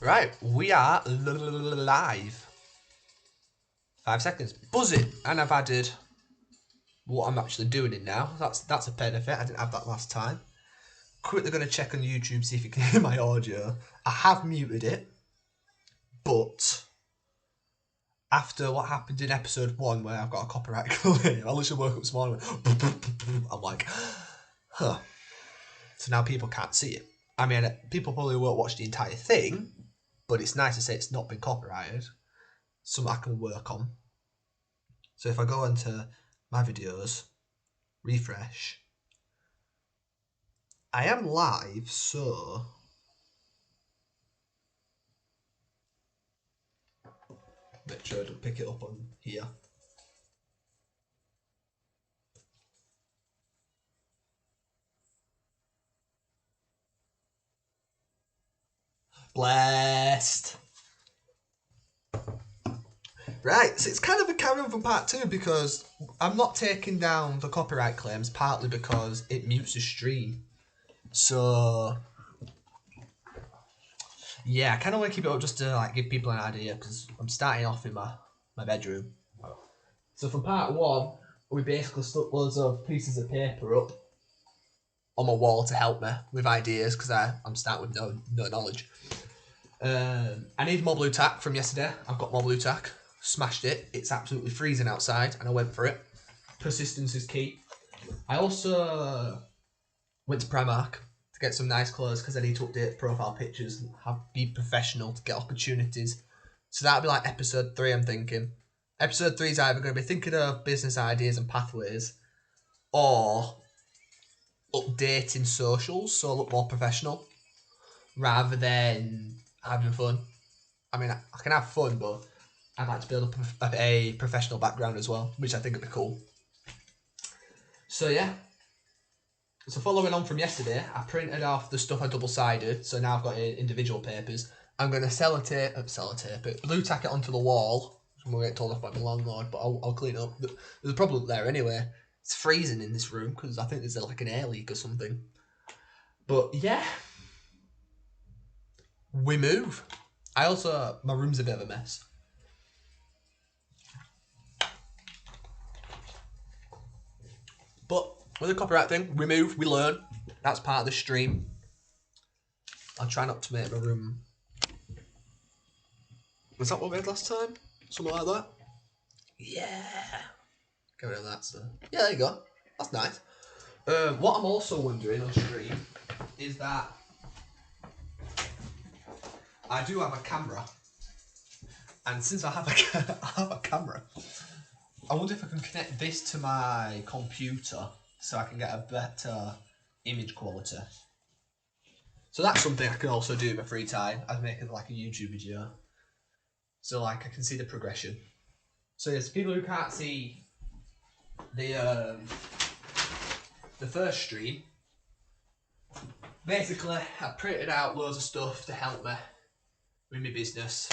Right, we are live. 5 seconds. Buzz it, and I've added what I'm actually doing it now. That's a benefit. I didn't have that last time. Quickly going to check on YouTube, see if you can hear my audio. I have muted it, but after what happened in episode 1 where I've got a copyright claim, I literally woke up this morning and went, I'm like, huh. So now people can't see it. I mean, people probably won't watch the entire thing, but it's nice to say it's not been copyrighted. Something I can work on. So if I go into my videos, refresh, I am live, so make sure I don't pick it up on here. Blessed. Right, so it's kind of a carry on from part 2 because I'm not taking down the copyright claims, partly because it mutes the stream. So yeah, I kind of want to keep it up just to like give people an idea because I'm starting off in my bedroom. So from part 1, we basically stuck loads of pieces of paper up on my wall to help me with ideas because I'm starting with no knowledge. I need more blue tack from yesterday. I've got more blue tack. Smashed it. It's absolutely freezing outside and I went for it. Persistence is key. I also went to Primark to get some nice clothes because I need to update profile pictures and be professional to get opportunities. So that'll be like episode 3, I'm thinking. Episode 3 is either going to be thinking of business ideas and pathways or updating socials so I look more professional rather than having fun. I mean, I can have fun, but I'd like to build up a professional background as well, which I think would be cool. So yeah. So following on from yesterday, I printed off the stuff I double-sided, so now I've got individual papers. I'm going to sellotape it, blue tack it onto the wall. I'm going to get told off by my landlord, but I'll clean it up. There's a problem there anyway. It's freezing in this room because I think there's like an air leak or something. But yeah, we move. My room's a bit of a mess. But with the copyright thing, we move, we learn. That's part of the stream. I'll try not to make my room. Was that what we had last time? Something like that? Yeah. Get rid of that, so. Yeah, there you go. That's nice. What I'm also wondering on stream is that I do have a camera. And since I have a camera, I wonder if I can connect this to my computer so I can get a better image quality. So that's something I can also do in my free time. I'd make it like a YouTube video. So like I can see the progression. So yes, people who can't see the first stream, basically I printed out loads of stuff to help me with my business.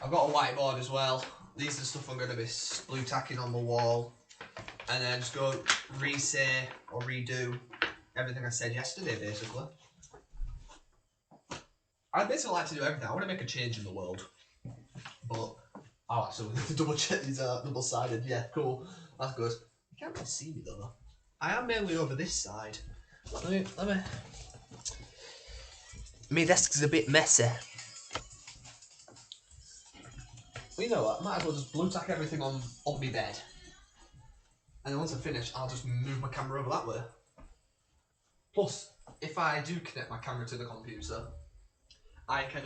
I've got a whiteboard as well. These are the stuff I'm going to be blue tacking on the wall, and then just go re-say or redo everything I said yesterday, basically. I'd basically like to do everything. I want to make a change in the world. But, oh, so we need to double check these are double-sided. Yeah, cool. That's good. You can't really see me though. I am mainly over this side. Let me. My desk's a bit messy. Well, you know what? I might as well just blue tack everything on my bed. And then once I finish, I'll just move my camera over that way. Plus, if I do connect my camera to the computer, I can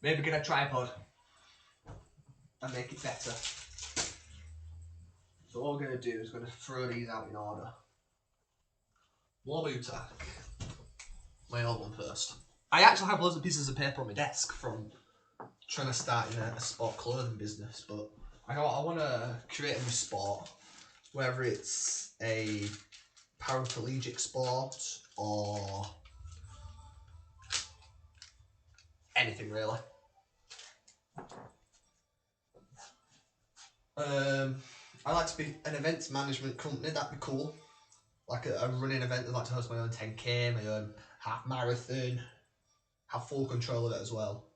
maybe get a tripod and make it better. So what we're going to do is going to throw these out in order. More blue tack. My old one first. I actually have loads of pieces of paper on my desk from trying to start in a sport clothing business, but I want to create a new sport, whether it's a paraplegic sport or anything really. I'd like to be an events management company, that'd be cool. like a running event. I'd like to host my own 10k, my own half marathon, have full control of it as well.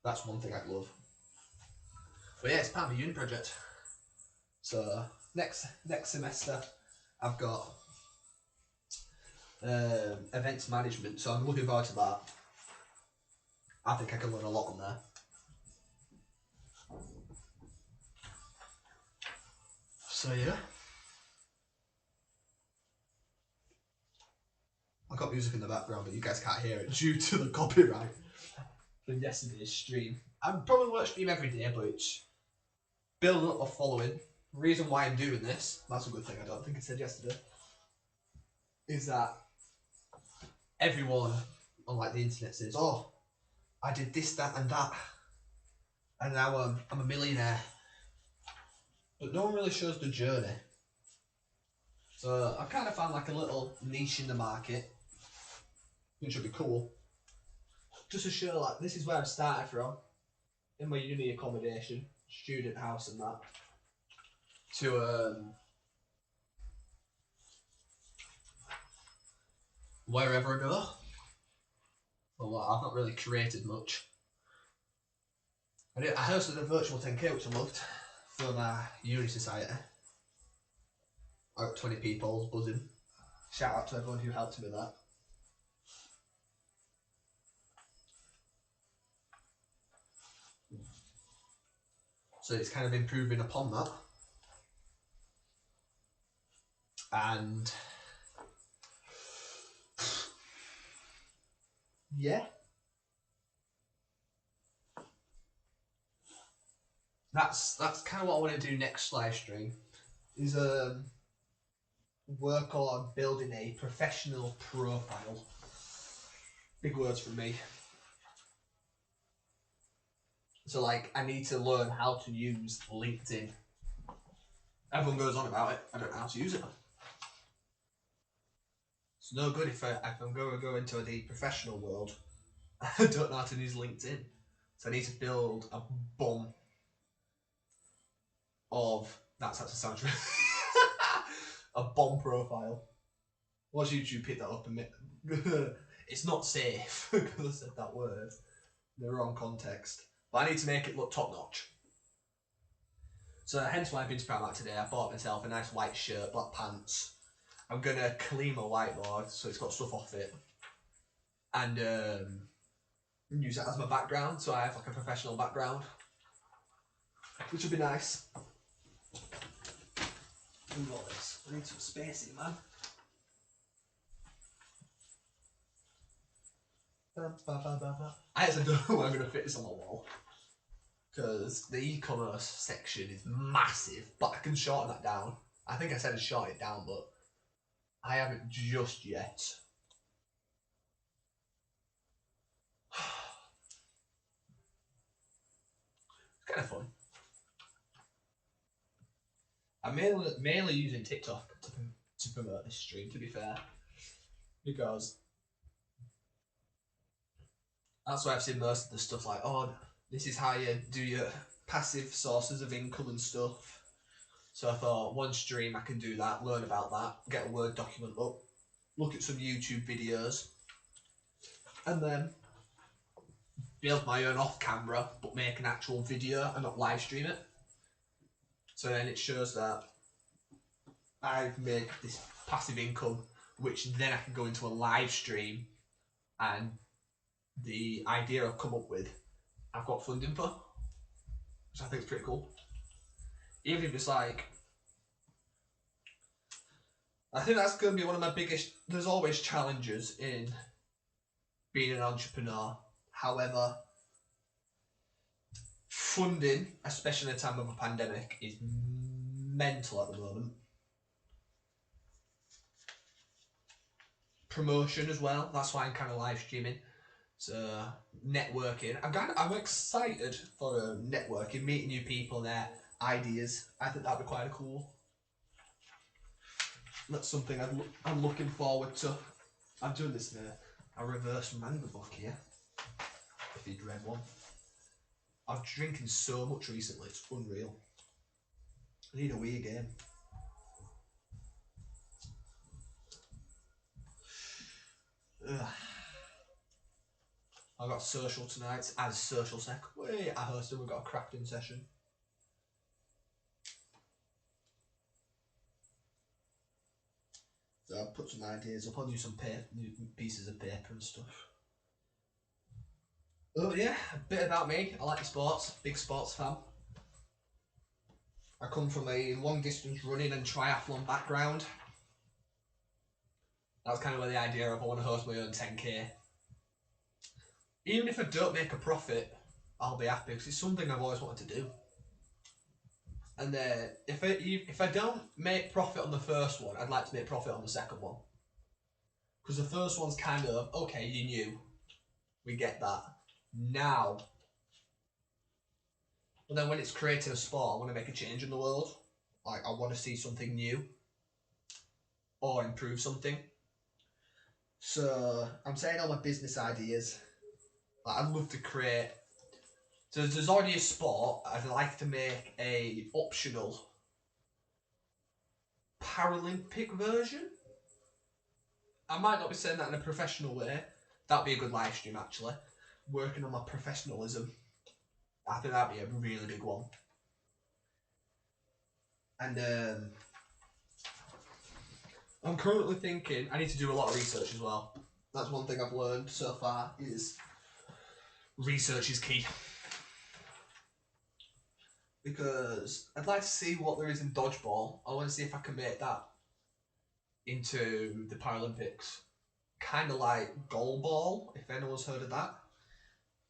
That's one thing I'd love. But yeah, it's part of my uni project. So next semester, I've got events management. So I'm looking forward to that. I think I can learn a lot on there. So yeah. I've got music in the background, but you guys can't hear it due to the copyright from yesterday's stream. I probably won't stream every day, but it's building up a following. The reason why I'm doing this, that's a good thing, I don't think I said yesterday, is that everyone on like the internet says, oh, I did this, that and that, and now I'm a millionaire. But no one really shows the journey. So I kind of found like a little niche in the market, which would be cool. Just to show like this is where I started from, in my uni accommodation, student house and that, to wherever I go. Well, I've not really created much. I hosted a virtual 10k, which I loved, for my uni society. I got 20 people, buzzing. Shout out to everyone who helped me with that. So it's kind of improving upon that. And yeah. That's kind of what I want to do next live stream, is work on building a professional profile. Big words from me. So like, I need to learn how to use LinkedIn. Everyone goes on about it. I don't know how to use it. It's no good if I'm going to go into the professional world. I don't know how to use LinkedIn. So I need to build a bomb of, that's how to sound true. A bomb profile. Watch YouTube pick that up and it's not safe because I said that word in the wrong context. But I need to make it look top notch. So hence why I've been to Primark today. I bought myself a nice white shirt, black pants. I'm gonna clean my whiteboard so it's got stuff off it, and use it as my background, so I have like a professional background, which would be nice. Look at this. I need some space in, man. I actually don't know where I'm gonna fit this on the wall, because the e-commerce section is massive, but I can shorten that down. I think I said to shorten it down, but I haven't just yet. It's kind of fun. I'm mainly using TikTok to promote this stream, to be fair, because that's where I've seen most of the stuff, like, oh, this is how you do your passive sources of income and stuff. So I thought, one stream I can do that, learn about that, get a Word document up, look at some YouTube videos, and then build my own off camera, but make an actual video and not live stream it. So then it shows that I've made this passive income, which then I can go into a live stream, and the idea I've come up with, I've got funding for, which I think is pretty cool. Even if it's like, I think that's going to be one of my biggest, there's always challenges in being an entrepreneur. However, funding, especially in a time of a pandemic, is mental at the moment. Promotion as well, that's why I'm kind of live streaming. So networking, I'm excited for networking, meeting new people and their ideas. I think that'd be quite cool. That's something I'm looking forward to. I'm doing this in a reverse manga book here, if you'd read one. I'm drinking so much recently, it's unreal. I need a Wii game. I've got social tonight as social sec. Wait, I hosted. We've got a crafting session. So I'll put some ideas up. I'll do some new pieces of paper and stuff. Oh yeah, a bit about me. I like sports. Big sports fan. I come from a long distance running and triathlon background. That's kind of where the idea of I want to host my own 10k. Even if I don't make a profit, I'll be happy because it's something I've always wanted to do. And if I don't make profit on the first one, I'd like to make profit on the second one. Because the first one's kind of, okay, you knew. We get that. Now. But then when it's creating a sport, I want to make a change in the world. Like, I want to see something new. Or improve something. So, I'm saying all my business ideas. Like, I'd love to create... So there's already a sport. I'd like to make a optional Paralympic version. I might not be saying that in a professional way. That'd be a good live stream, actually. Working on my professionalism. I think that'd be a really big one. And I'm currently thinking I need to do a lot of research as well. That's one thing I've learned so far is research is key. Because I'd like to see what there is in dodgeball. I want to see if I can make that into the Paralympics. Kind of like goalball, if anyone's heard of that.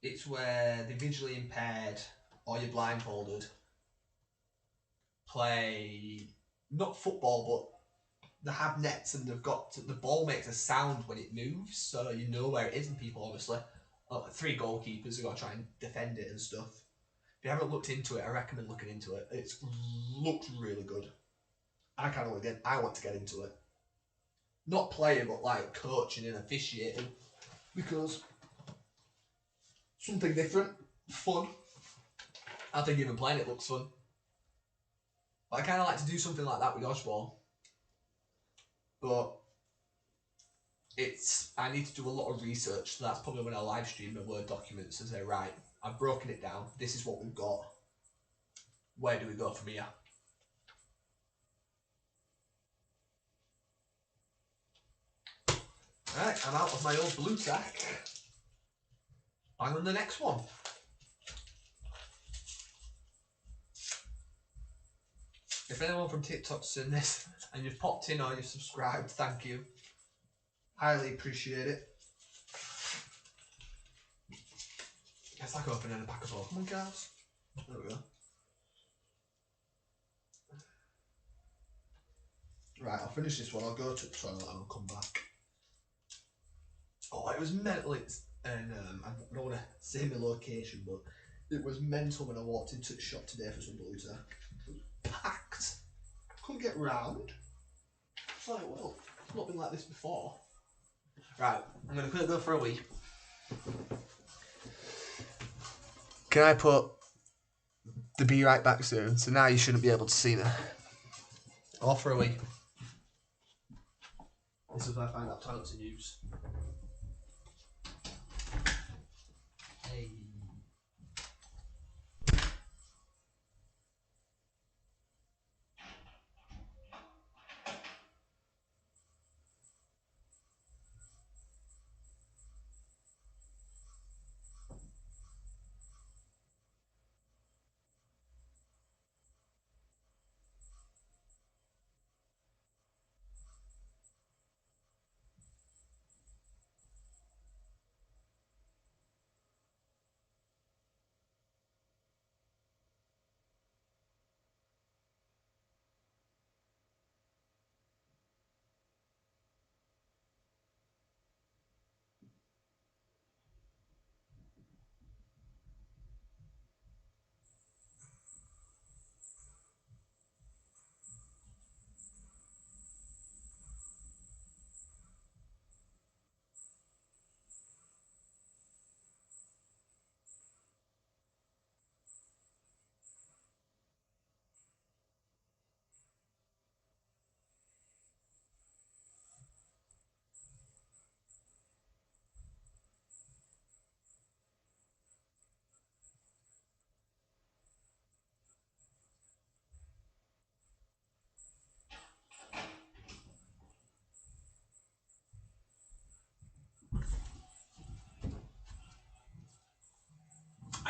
It's where the visually impaired or you're blindfolded play, not football, but they have nets and they've got the ball makes a sound when it moves, so you know where it is, and people obviously, 3 goalkeepers have got to try and defend it and stuff. If you haven't looked into it, I recommend looking into it. It looks really good. I want to get into it. Not playing, but like coaching and officiating, because something different, fun. I think even playing it looks fun. But I kind of like to do something like that with dodgeball. But I need to do a lot of research, so that's probably when I live stream my Word documents and say, right, I've broken it down, this is what we've got. Where do we go from here? Right, I'm out of my old blue sack. I'm on the next one. If anyone from TikTok's seen this and you've popped in or you've subscribed, thank you. Highly appreciate it. It's like opening a pack of Pokemon cards. There we go. Right, I'll finish this one. I'll go to the toilet and I'll come back. Oh, it was mental. And I don't want to say my location, but it was mental when I walked into the shop today for some blue tack. It was packed. Couldn't get round. It's like, well, it's not been like this before. Right, I'm going to quickly go for a wee. Can I put the be right back soon? So now you shouldn't be able to see me. Or for a wee. This is where I find out toilets in use. Hey.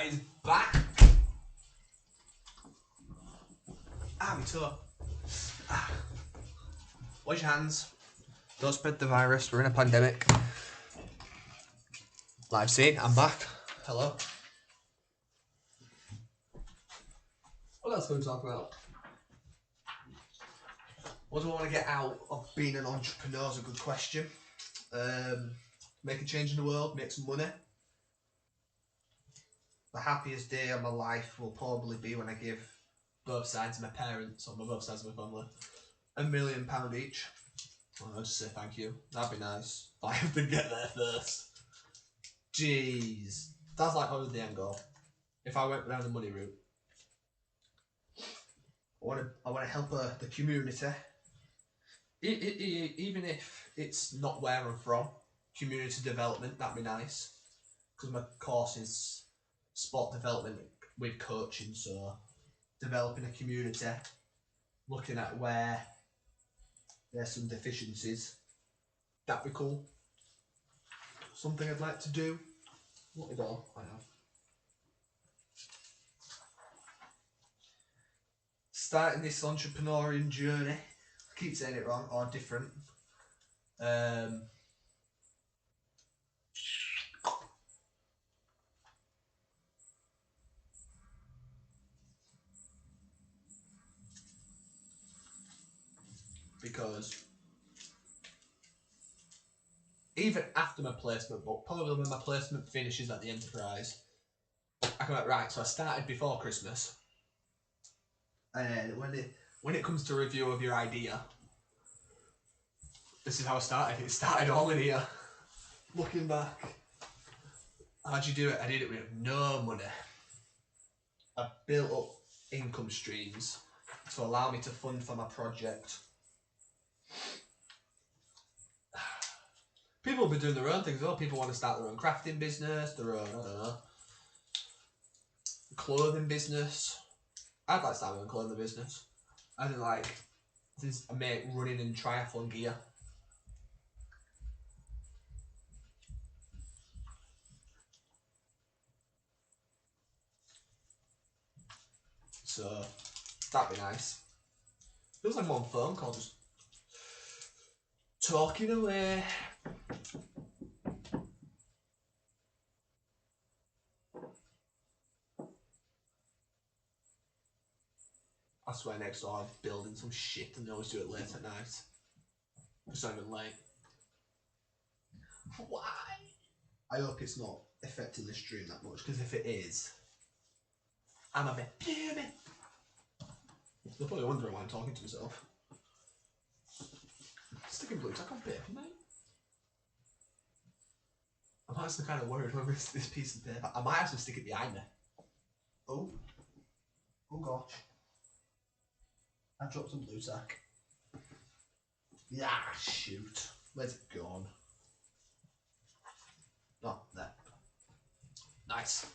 He's back. Ah, my toe. Ah. Wash your hands. Don't spread the virus. We're in a pandemic. Live scene. I'm back. Hello. What else can we talk about? What do I want to get out of being an entrepreneur is a good question. Make a change in the world, make some money. The happiest day of my life will probably be when I give both sides of my parents, or both sides of my family, £1 million each. I'll just say thank you. That'd be nice. I have to get there first. Jeez. That's like always the end goal. If I went down the money route. I want to help the community. Even if it's not where I'm from, community development, that'd be nice. Because my course is sport development with coaching, so developing a community, looking at where there's some deficiencies, that'd be cool. Something I'd like to do. What is all I have? Starting this entrepreneurial journey, I keep saying it wrong or different. Because even after my placement, but probably when my placement finishes at the enterprise, I come out right. So I started before Christmas, and when it comes to review of your idea, this is how I started. It started all in here. Looking back, how'd you do it? I did it with no money. I built up income streams to allow me to fund for my project. People will be doing their own things as well. People want to start their own crafting business, their own, I don't know, clothing business. I'd like to start my own clothing business. I didn't like, since I make running and triathlon gear. So, that'd be nice. Feels like I'm on phone call, just talking away. I swear next door I'm building some shit and they always do it late at night. It's not even late. Why? I hope it's not affecting the stream that much, because if it is, I'm a bit fuming. They're probably wondering why I'm talking to myself. Sticking blue tack on paper, mate. I'm actually kind of worried over this piece of paper. I might actually stick it behind me. Oh. Oh gosh. I dropped some blue tack. Yeah, shoot. Where's it gone? Oh, there. Nice.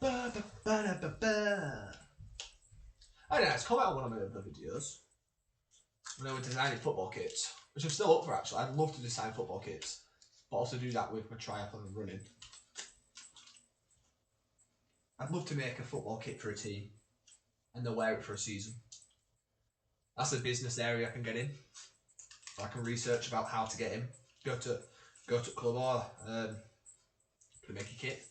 Ba, ba, ba, ba, ba. Oh, yeah, it's come out on one of my other videos when I was designing football kits, which I'm still up for actually. I'd love to design football kits, but also do that with my triathlon and running. I'd love to make a football kit for a team and they'll wear it for a season. That's a business area I can get in. So I can research about how to get in. Go to club or make a kit.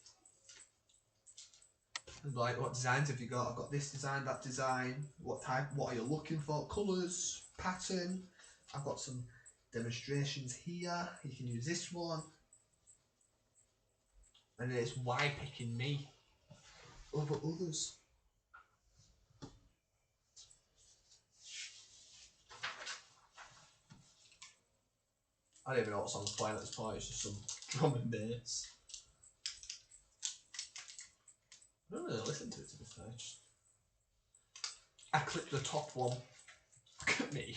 And like, what designs have you got? I've got this design, that design. What are you looking for? Colours, pattern. I've got some demonstrations here. You can use this one. And it's why picking me over others. I don't even know what song's playing at this point, it's just some drum and bass. I don't really listen to it, to be fair. I clicked the top one. Look at me.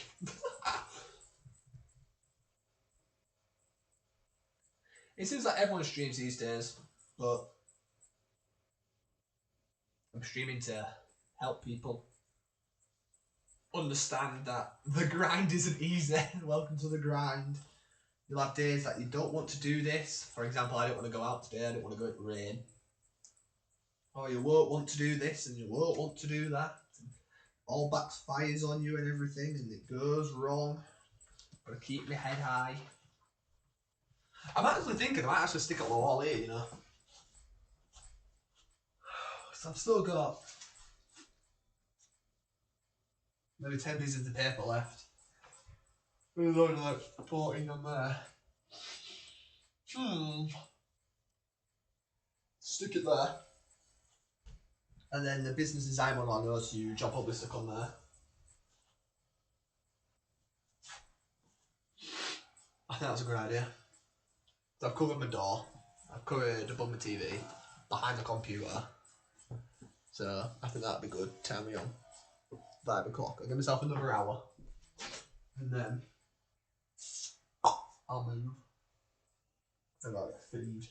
It seems like everyone streams these days, but I'm streaming to help people understand that the grind isn't easy. Welcome to the grind. You'll have days that you don't want to do this. For example, I didn't want to go out today, I didn't want to go in the rain. Oh, you won't want to do this and you won't want to do that. All backfires on you and everything, and it goes wrong. Gotta keep my head high. I'm actually thinking I might actually stick it on the wall here, you know. So I've still got maybe 10 pieces of paper left. There's only like 14 on there. Stick it there. And then the business design one I know is huge, I'll probably stick on there. I think that's a good idea. So I've covered my door, I've covered above my TV, behind the computer. So I think that'd be good. Turn me on 5 o'clock. I'll give myself another hour. And then I'll move. And I'll get food.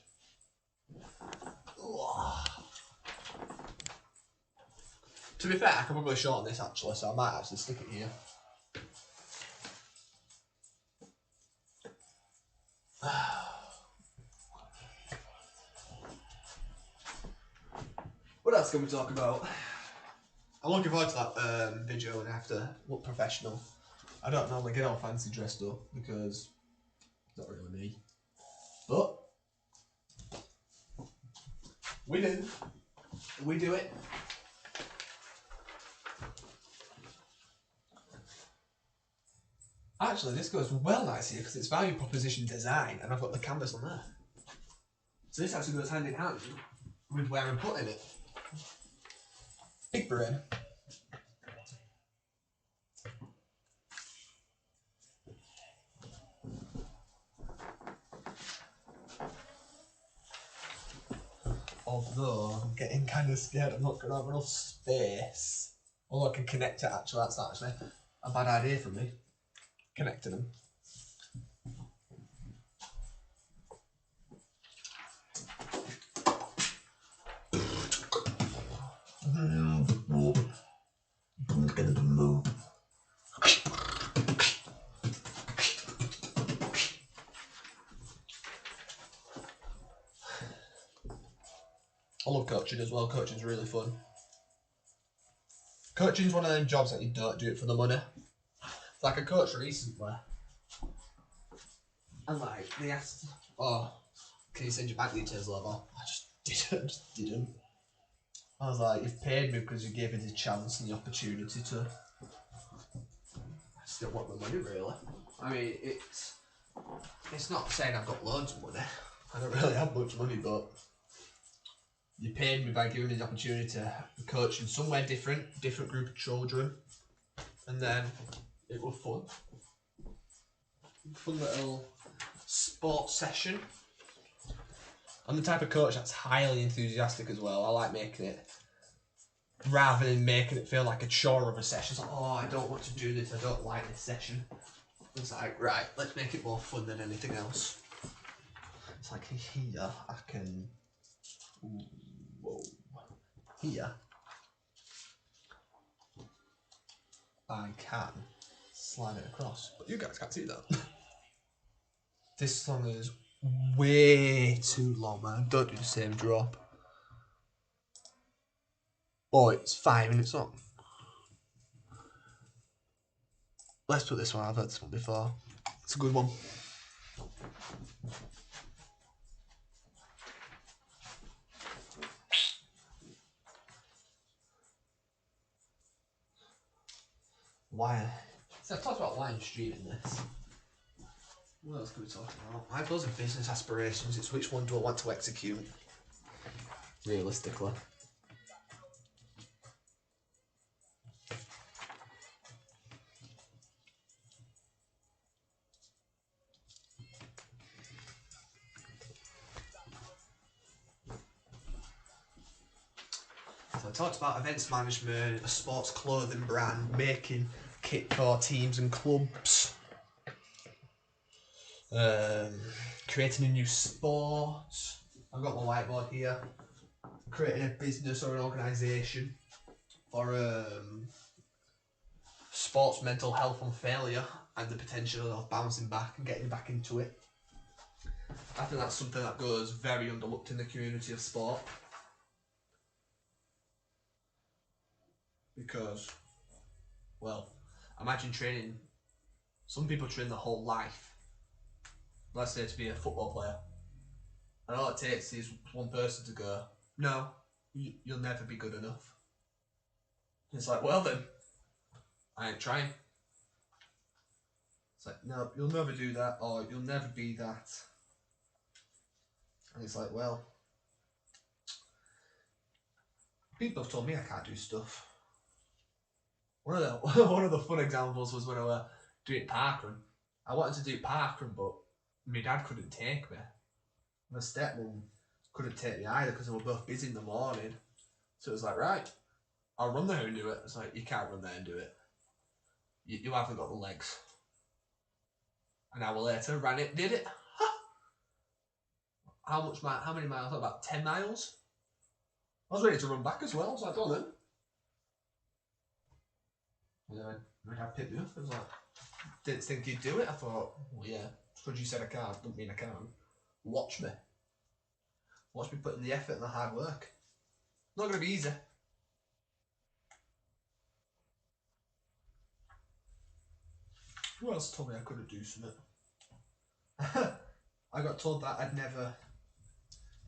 To be fair, I can probably shorten this actually, so I might actually stick it here. What else can we talk about? I'm looking forward to that video and I have to look professional. I don't normally get all fancy dressed up because it's not really me. But we do. We do it. Actually, this goes well nice here because it's value proposition design and I've got the canvas on there. So this actually goes hand in hand with where I'm putting it. Big brain. Although I'm getting kind of scared I'm not going to have enough space. Although I can connect it actually, that's not actually a bad idea for me. Connecting them. I love coaching as well. Coaching's really fun. Coaching's one of them jobs that you don't do it for the money. It's like a coach recently, and like they asked, "Oh, can you send your bank details over?" I just didn't. I was like, "You've paid me because you gave me the chance and the opportunity to." I just don't want the money really. I mean, it's not saying I've got loads of money. I don't really have much money, but you paid me by giving me the opportunity to coach in somewhere different group of children, and then it was fun. Fun little sports session. I'm the type of coach that's highly enthusiastic as well. I like making it, rather than making it feel like a chore of a session. It's like, oh, I don't want to do this, I don't like this session. It's like, right, let's make it more fun than anything else. It's like, here, I can... Whoa. Here, I can slide it across. But you guys can't see that. This song is way too long, man. Don't do the same drop. Oh, it's 5 minutes long. Let's put this one. I've heard this one before. It's a good one. Why? So I've talked about why I'm streaming this. What else can we talk about? I have loads of business aspirations. It's which one do I want to execute? Realistically. So I talked about events management, a sports clothing brand, making kit for teams and clubs, creating a new sport. I've got my whiteboard here. Creating a business or an organisation for sports mental health and failure and the potential of bouncing back and getting back into it. I think that's something that goes very underlooked in the community of sport. Because, well, imagine training. Some people train their whole life, let's say, to be a football player. And all it takes is one person to go, no, you'll never be good enough. And it's like, well then, I ain't trying. It's like, no, you'll never do that, or you'll never be that. And it's like, well, people have told me I can't do stuff. One of the fun examples was when I was doing parkrun. I wanted to do parkrun, but my dad couldn't take me. My stepmom couldn't take me either because they were both busy in the morning. So it was like, right, I'll run there and do it. It's like, you can't run there and do it. You haven't got the legs. An hour later, ran it, did it. How many miles? About 10 miles. I was ready to run back as well. I was like, go on then. And then my dad picked me up. I was like, didn't think he'd do it. I thought, well, yeah, because you said I can't, doesn't mean I can't. Watch me. Watch me put in the effort and the hard work. Not going to be easy. Who else told me I couldn't do something? I got told that I'd never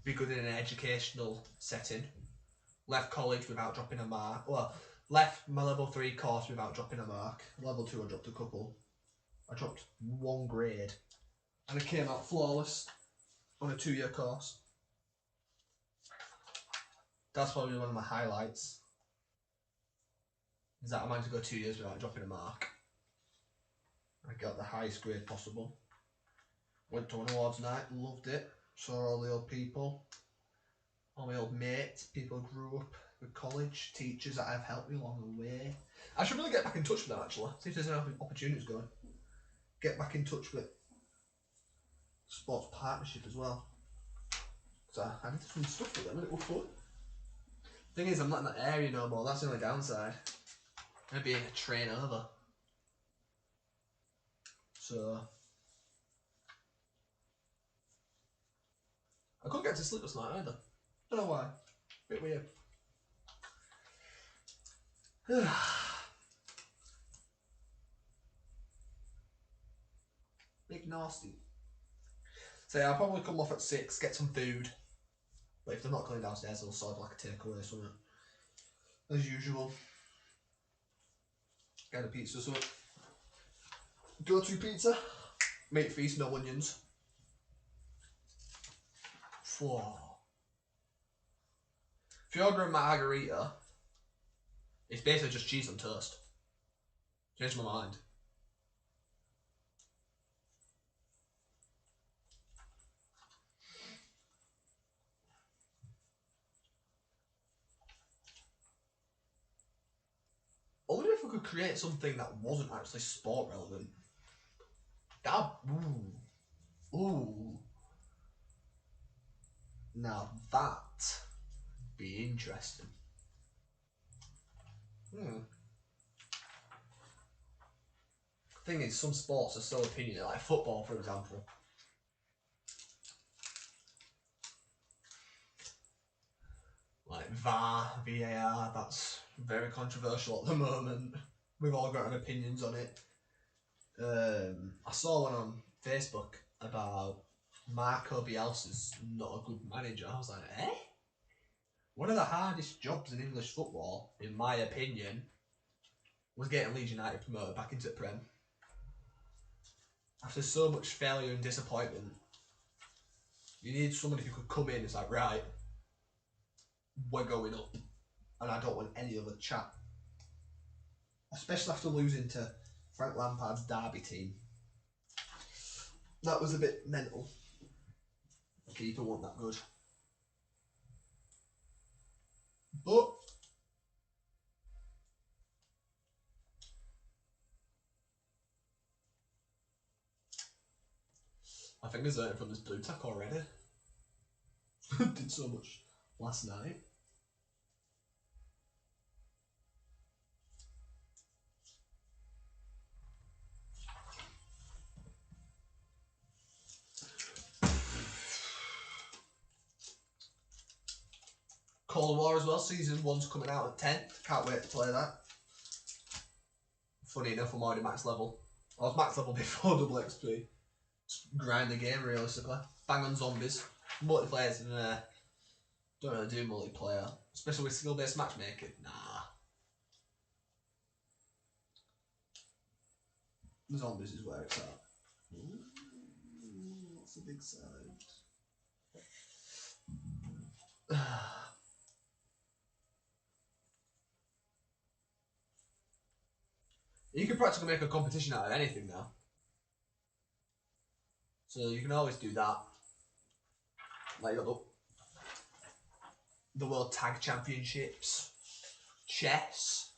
be good in an educational setting. Left college without dropping a mark. Well, left my level 3 course without dropping a mark. Level 2 I dropped a couple. I dropped 1 grade. And I came out flawless on a 2-year course. That's probably one of my highlights. Is that I managed to go 2 years without dropping a mark. I got the highest grade possible. Went to an awards night, loved it. Saw all the old people. All my old mates, people who grew up with college, teachers that have helped me along the way. I should really get back in touch with them actually. See if there's any opportunities going. Get back in touch with sports partnership as well. Because I did some stuff with them and it was fun. Thing is, I'm not in that area no more. That's the only downside. I'm being a train over. So I couldn't get to sleep last night either. Don't know why. Bit weird. Big nasty. So yeah, I'll probably come off at 6, get some food. But if they're not coming downstairs, I'll sort of like a takeaway or something. As usual. Get a pizza or something. Go-to pizza. Meat feast, no onions. Whoa. If you order a margarita, it's basically just cheese on toast. Changed my mind. I wonder if we could create something that wasn't actually sport relevant. That, ooh. Now that be interesting. Thing is, some sports are so opinionated, like football, for example. Like VAR, that's very controversial at the moment. We've all got our opinions on it. I saw one on Facebook about Marco Bielsa's not a good manager. I was like, eh? One of the hardest jobs in English football, in my opinion, was getting Leeds United promoted back into the Prem. After so much failure and disappointment, you need somebody who could come in and it's like, right, we're going up. And I don't want any other chat. Especially after losing to Frank Lampard's Derby team. That was a bit mental. The keeper wasn't that good. But I think he's earning from this blue tack already. Did so much last night. Cold War as well, season 1's coming out at 10. Can't wait to play that. funny enough, I'm already max level. I was max level before double XP. Just grind the game realistically. Bang on zombies. Multiplayers, nah. Don't really do multiplayer. Especially with skill based matchmaking. Nah. Zombies is where it's at. Ooh, that's a big side. You can practically make a competition out of anything now. So you can always do that. Like you got the World Tag Championships, chess.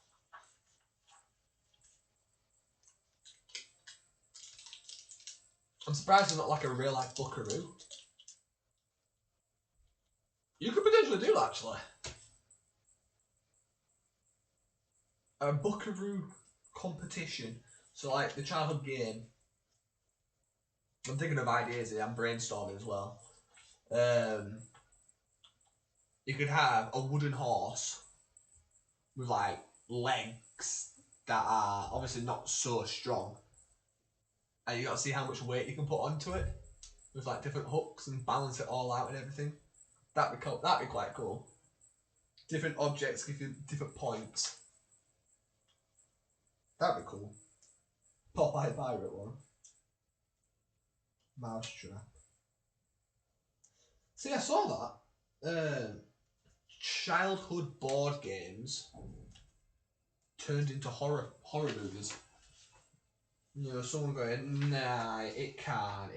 I'm surprised it's not like a real life buckaroo. You could potentially do that actually. A buckaroo competition. So like the childhood game. I'm thinking of ideas here, I'm brainstorming as well. You could have a wooden horse with like legs that are obviously not so strong. And you got to see how much weight you can put onto it with like different hooks and balance it all out and everything. That'd be cool. That'd be quite cool. Different objects give you different points. That'd be cool. Popeye pirate one. Mousetrap. See, I saw that. Childhood board games turned into horror movies. You know, someone going, nah, it can't.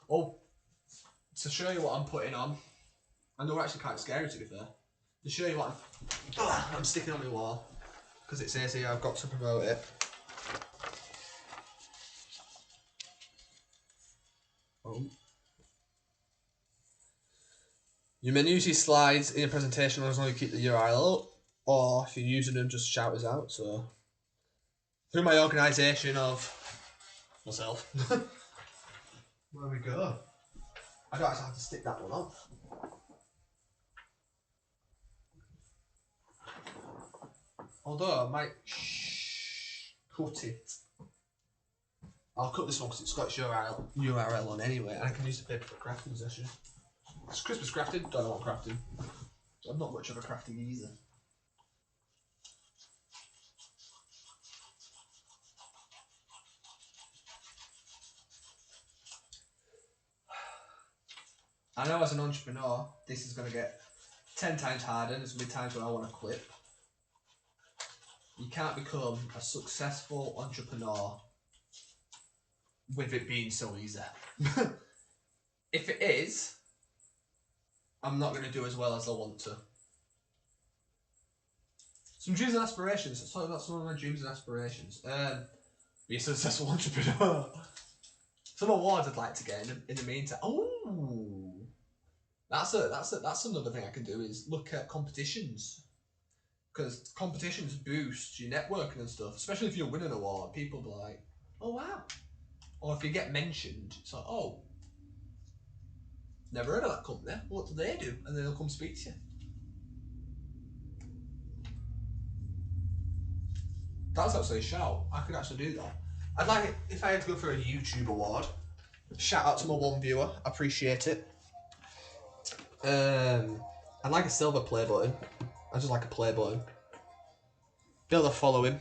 Oh, to show you what I'm putting on, I know we're actually quite scary to be fair. To show you what I'm sticking on my wall, because it says here I've got to promote it. Oh. You may use these slides in your presentation as long as you keep the URL up, or if you're using them, just shout us out. So, through my organisation of myself, where we go. I don't actually have to stick that one on. Although I might cut it. I'll cut this one because it's got its URL on anyway, and I can use the paper for crafting session. It's Christmas crafting, don't know what crafting. I'm not much of a crafting either. I know as an entrepreneur, this is going to get 10 times harder. There's going to be times when I want to quit. You can't become a successful entrepreneur with it being so easy. If it is, I'm not going to do as well as I want to. Some dreams and aspirations. Let's talk about some of my dreams and aspirations. Be a successful entrepreneur. Some awards I'd like to get in the meantime. Oh, that's another thing I can do is look at competitions. Because competitions boost your networking and stuff. Especially if you win an award, people be like, oh wow. Or if you get mentioned, it's like, oh, never heard of that company. What do they do? And then they'll come speak to you. That's actually a shout. I could actually do that. I'd like it if I had to go for a YouTube award. Shout out to my one viewer. I appreciate it. I'd like a silver play button. I just like a play button. Be able to follow him.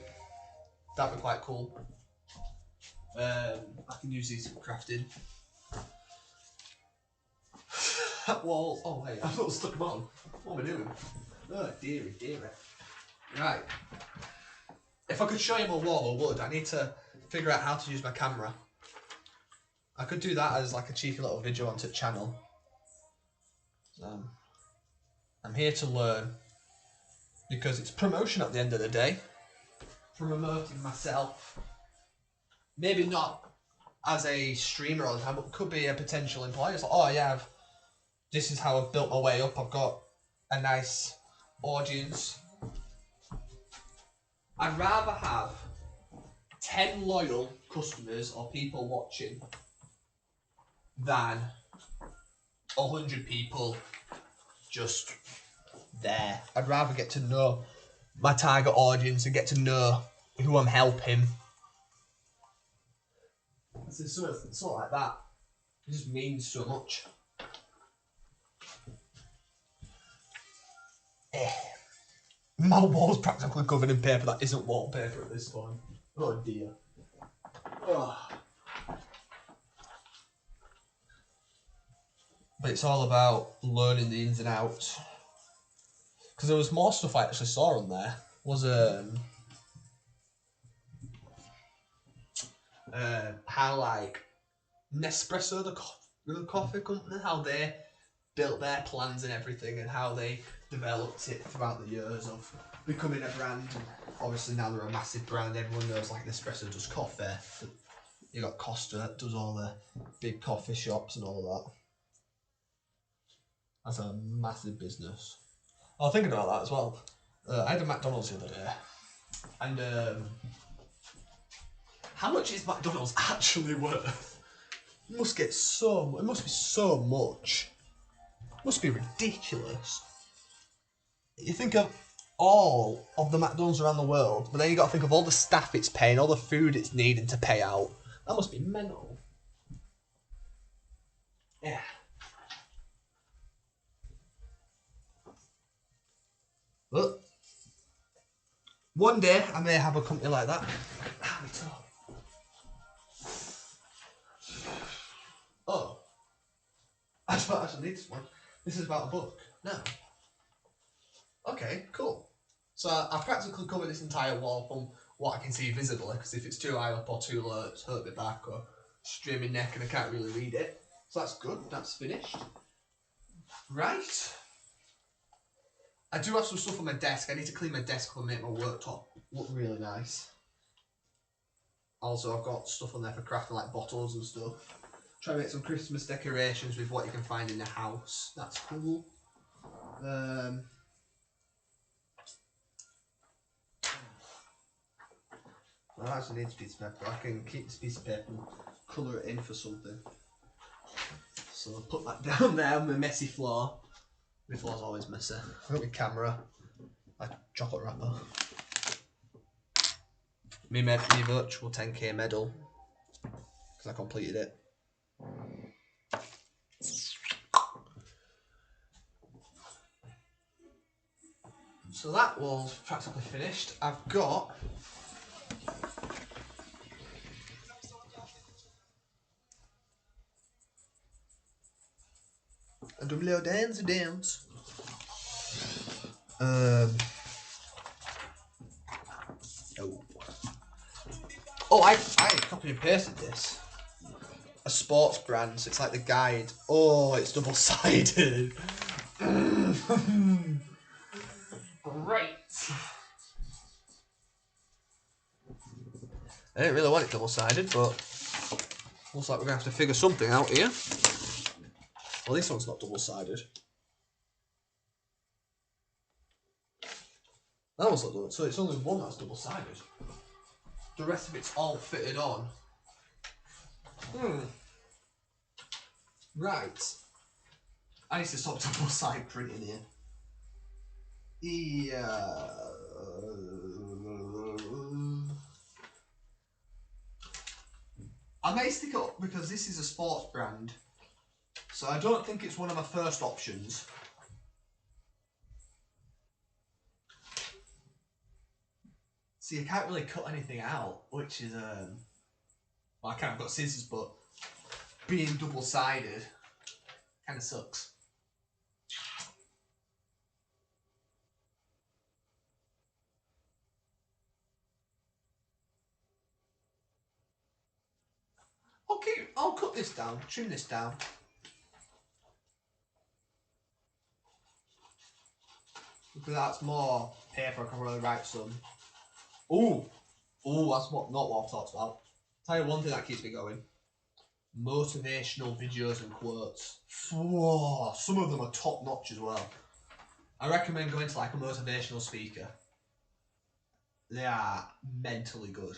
That'd be quite cool. I can use these for crafting. That wall. Oh, hey, I've not stuck them on. What am I doing? Oh, dearie, dearie. Right. If I could show you my wall, I would. I need to figure out how to use my camera. I could do that as like a cheeky little video onto the channel. I'm here to learn because it's promotion at the end of the day. Promoting myself. Maybe not as a streamer all the time, but could be a potential employer. It's like, oh yeah, this is how I've built my way up. I've got a nice audience. I'd rather have 10 loyal customers or people watching than 100 people just there. I'd rather get to know my target audience and get to know who I'm helping. It's something like that. It just means so much. My wall's practically covered in paper that isn't wallpaper at this point. Oh dear. Oh. But it's all about learning the ins and outs. Because there was more stuff I actually saw on there. Was how like Nespresso, the coffee company, how they built their plans and everything, and how they developed it throughout the years of becoming a brand. And obviously now they're a massive brand. Everyone knows like Nespresso does coffee. You got Costa that does all the big coffee shops and all that. That's a massive business. I was thinking about that as well. I had a McDonald's the other day, and how much is McDonald's actually worth? It must be so much. It must be ridiculous. You think of all of the McDonald's around the world, but then you got to think of all the staff it's paying, all the food it's needing to pay out. That must be mental. Yeah. But one day I may have a company like that. Oh, I don't actually need this one. This is about a book. No. Okay, cool. So I've practically covered this entire wall from what I can see visibly, because if it's too high up or too low, it's hurt my back or streaming neck and I can't really read it. So that's good, that's finished. Right. I do have some stuff on my desk. I need to clean my desk and make my worktop look really nice. Also, I've got stuff on there for crafting, like bottles and stuff. Try to make some Christmas decorations with what you can find in the house. That's cool. I actually need a piece of paper. I can keep this piece of paper and colour it in for something. So I'll put that down there on the messy floor. My floor's always messy. I've got my camera, like chocolate wrapper. Me virtual 10k medal, because I completed it. So that wall's practically finished. I've got a little dance. Oh, I copied and pasted this. A sports brand, so it's like the guide. Oh, it's double-sided. Great. I didn't really want it double-sided, but looks like we're going to have to figure something out here. Well, this one's not double-sided. That one's not double, so it's only one that's double-sided. The rest of it's all fitted on. Right. I need to stop double-sided printing here. Yeah. I may stick it up because this is a sports brand. So I don't think it's one of my first options. See, you can't really cut anything out, which is well, I kind of got scissors, but being double-sided kind of sucks. I'll cut this down, trim this down. Because that's more paper, I can really write some. Ooh, that's not what I've talked about. Tell you one thing that keeps me going. Motivational videos and quotes. Whoa, some of them are top notch as well. I recommend going to like a motivational speaker. They are mentally good.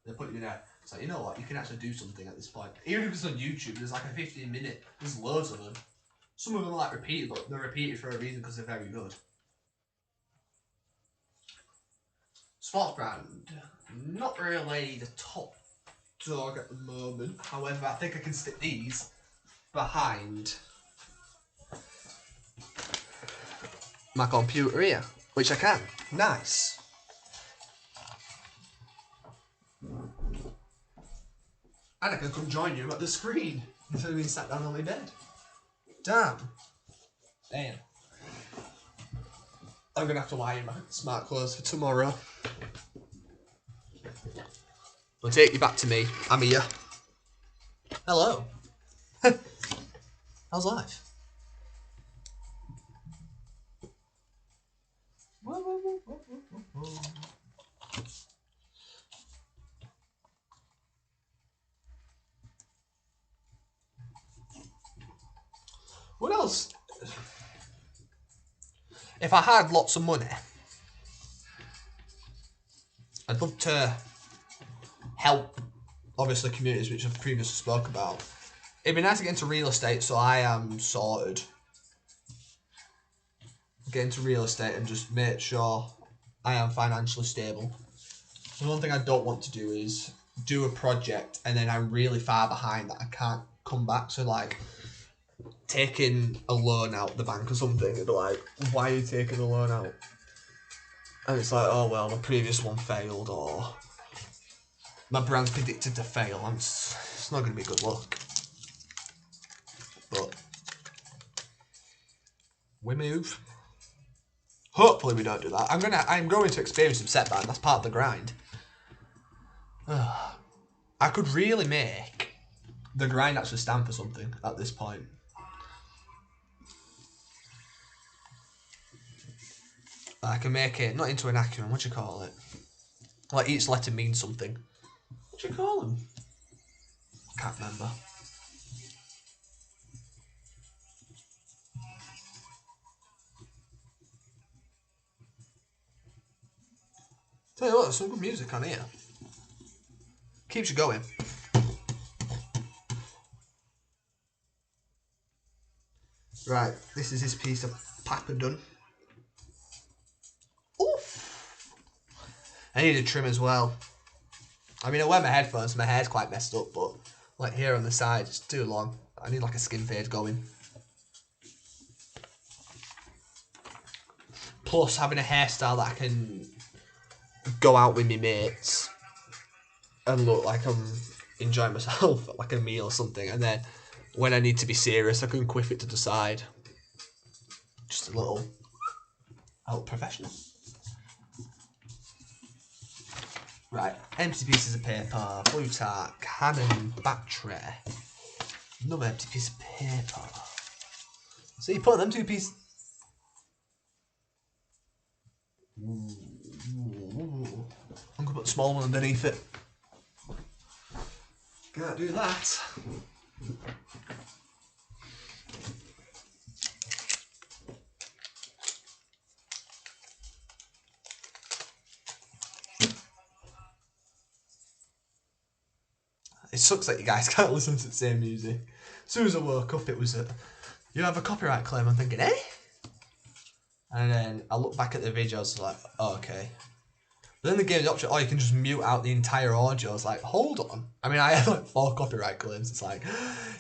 They put you in there. It's like, you know what, you can actually do something at this point. Even if it's on YouTube, there's like a 15-minute, there's loads of them. Some of them are like repeated, but they're repeated for a reason because they're very good. Sports brand, not really the top dog at the moment. However, I think I can stick these behind my computer here, which I can. Nice. And I can come join you at the screen instead of being sat down on my bed. Damn. I'm gonna have to wire my smart clothes for tomorrow. I'll take you back to me. I'm here. Hello. How's life? What else? If I had lots of money, I'd love to help, obviously, communities, which I've previously spoke about. It'd be nice to get into real estate, so I am sorted. Get into real estate and just make sure I am financially stable. The one thing I don't want to do is do a project and then I'm really far behind that I can't come back. So like taking a loan out the bank or something, it'd be like, why are you taking a loan out? And it's like, oh well, the previous one failed, or my brand's predicted to fail. It's not going to be good luck. But we move. Hopefully we don't do that. I'm going to experience some setback. That's part of the grind. I could really make the grind actually stand for something at this point. I can make it not into an acronym. What do you call it? Like each letter means something. What do you call them? Can't remember. Tell you what, there's some good music on here. Keeps you going. Right, this is this piece of paper done. Oof! I need a trim as well. I mean, I wear my headphones, so my hair's quite messed up, but like here on the side, it's too long. I need like a skin fade going. Plus, having a hairstyle that I can go out with my mates and look like I'm enjoying myself at like a meal or something, and then when I need to be serious, I can quiff it to the side. Just a little professional. Right, empty pieces of paper, blue tack, Canon battery, another empty piece of paper. So you put them two pieces. I'm gonna put the small one underneath it. Can't do that. It sucks that you guys can't listen to the same music. As soon as I woke up, it was you have a copyright claim. I'm thinking, eh? And then I look back at the video, I was like, oh, okay. But then they gave the option, oh, you can just mute out the entire audio. I was like, hold on. I mean, I had like 4 copyright claims. It's like,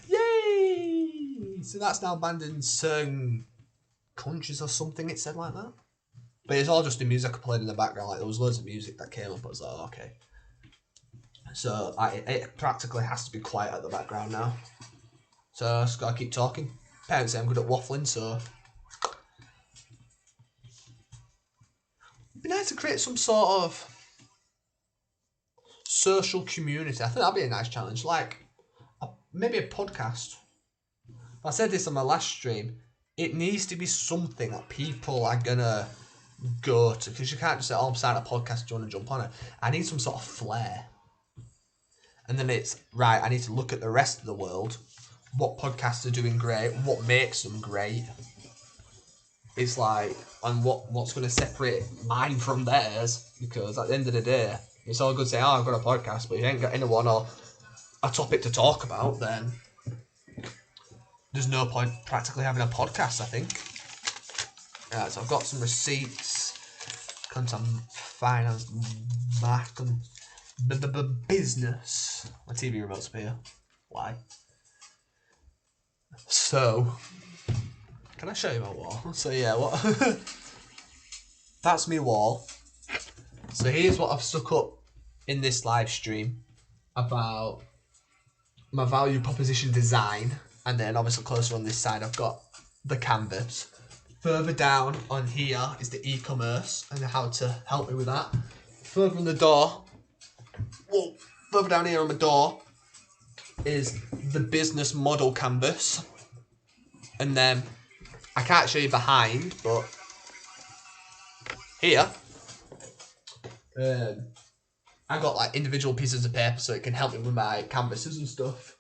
yay! So that's now banned in certain countries or something, it said like that. But it's all just the music I played in the background. Like, there was loads of music that came up. I was like, oh, okay. So it practically has to be quiet at the background now. So I just gotta keep talking. Parents say I'm good at waffling, so it'd be nice to create some sort of social community. I think that'd be a nice challenge. Like maybe a podcast. I said this on my last stream. It needs to be something that people are gonna go to, because you can't just say, oh, I'm starting a podcast, do you want to jump on it? I need some sort of flair. And then it's, right, I need to look at the rest of the world. What podcasts are doing great? What makes them great? It's like, and what's going to separate mine from theirs? Because at the end of the day, it's all good saying, oh, I've got a podcast, but if you ain't got anyone or a topic to talk about, then there's no point practically having a podcast, I think. Right, so I've got some receipts, content, finance, marketing, business. My TV remote's up here. Why? So, can I show you my wall? So yeah, what? That's my wall. So here's what I've stuck up in this live stream about my value proposition design, and then obviously closer on this side I've got the canvas. Further down on here is the e-commerce and how to help me with that. Further on the door, well, further down here on my door is the business model canvas, and then I can't show you behind, but here I got like individual pieces of paper so it can help me with my canvases and stuff.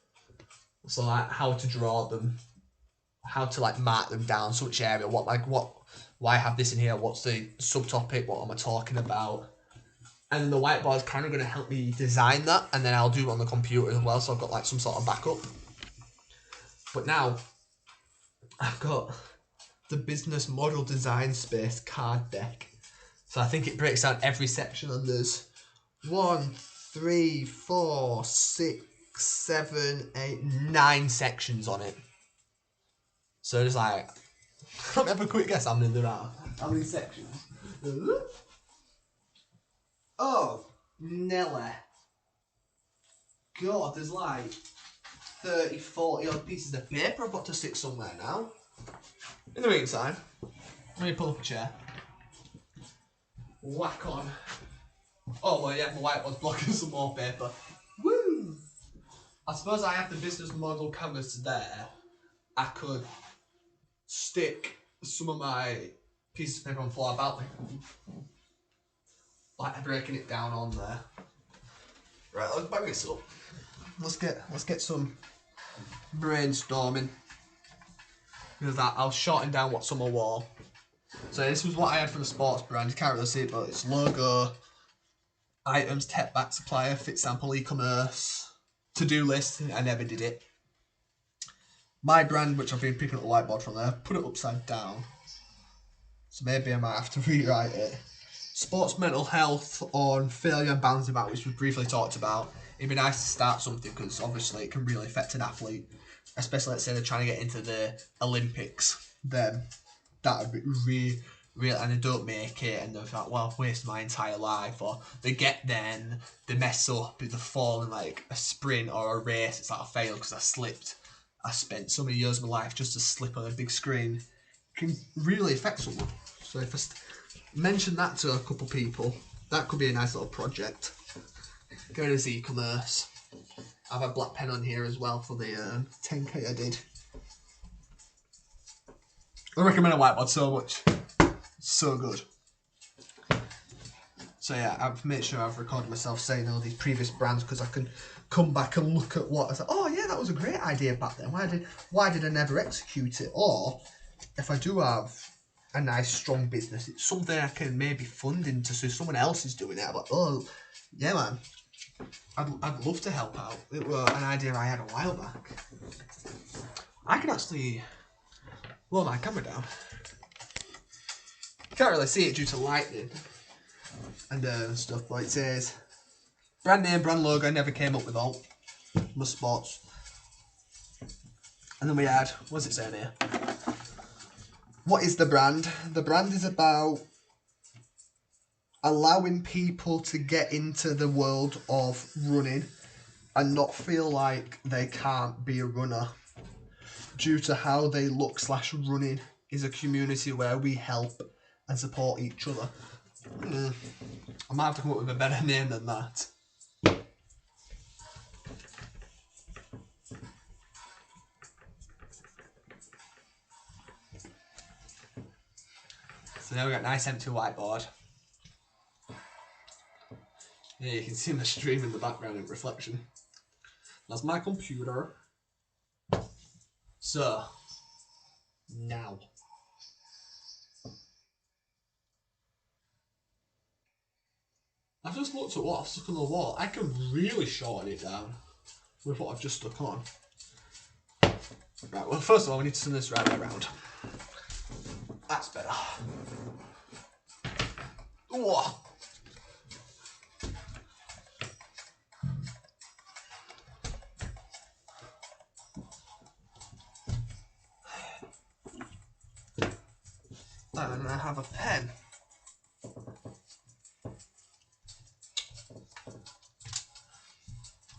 So like how to draw them, how to like mark them down, so which area, why I have this in here, what's the subtopic, what am I talking about. And then the whiteboard is kind of going to help me design that, and then I'll do it on the computer as well, so I've got like some sort of backup. But now I've got the business model design space card deck. So I think it breaks down every section, and there's 1, 3, 4, 6, 7, 8, 9 sections on it. So it's like, have a quick guess how many there are. How many sections? Oh, Nelly. God, there's like 30, 40 odd pieces of paper I've got to stick somewhere now. In the meantime, let me pull up a chair. Whack on. Oh, well, yeah, my whiteboard's blocking some more paper. Woo! I suppose I have the business model canvas there. I could stick some of my pieces of paper on the floor about me. Like breaking it down on there. Right, let's back this up. Let's get some brainstorming. Because I'll shorten down what's on my wall. So this was what I had for the sports brand. You can't really see it, but it's logo, items, tech back supplier, fit sample, e-commerce, to-do list. I never did it. My brand, which I've been picking up the whiteboard from there, put it upside down. So maybe I might have to rewrite it. Sports mental health on failure and balancing back, which we briefly talked about. It'd be nice to start something because obviously it can really affect an athlete, especially let's say they're trying to get into the Olympics. Then that would be really, and they don't make it, and they're like, well, I've wasted my entire life, or they get there and they mess up, they fall in like a sprint or a race. It's like I failed because I slipped. I spent so many years of my life just to slip on a big screen. It can really affect someone. So if I mention that to a couple people, that could be a nice little project. Going as e-commerce. I have a black pen on here as well for the 10k I did. I recommend a whiteboard so much. It's so good. So yeah, I've made sure I've recorded myself saying all these previous brands because I can come back and look at what I said. Oh yeah, that was a great idea back then. Why did I never execute it? Or if I do have a nice strong business, it's something I can maybe fund into, so if someone else is doing it, I'm like, oh yeah man, I'd love to help out. It was an idea I had a while back. I can actually lower my camera down. You can't really see it due to lighting and stuff, but it says brand name, brand logo. I never came up with all my spots. And then we had, what's it saying here? What is the brand? The brand is about allowing people to get into the world of running and not feel like they can't be a runner due to how they look / running is a community where we help and support each other. I might have to come up with a better name than that. So now we've got a nice empty whiteboard. Yeah, you can see my stream in the background in reflection. That's my computer. So, now. I've just looked at what I've stuck on the wall. I can really shorten it down with what I've just stuck on. Right, well, first of all, we need to turn this right way around. That's better. Ooh. And I have a pen.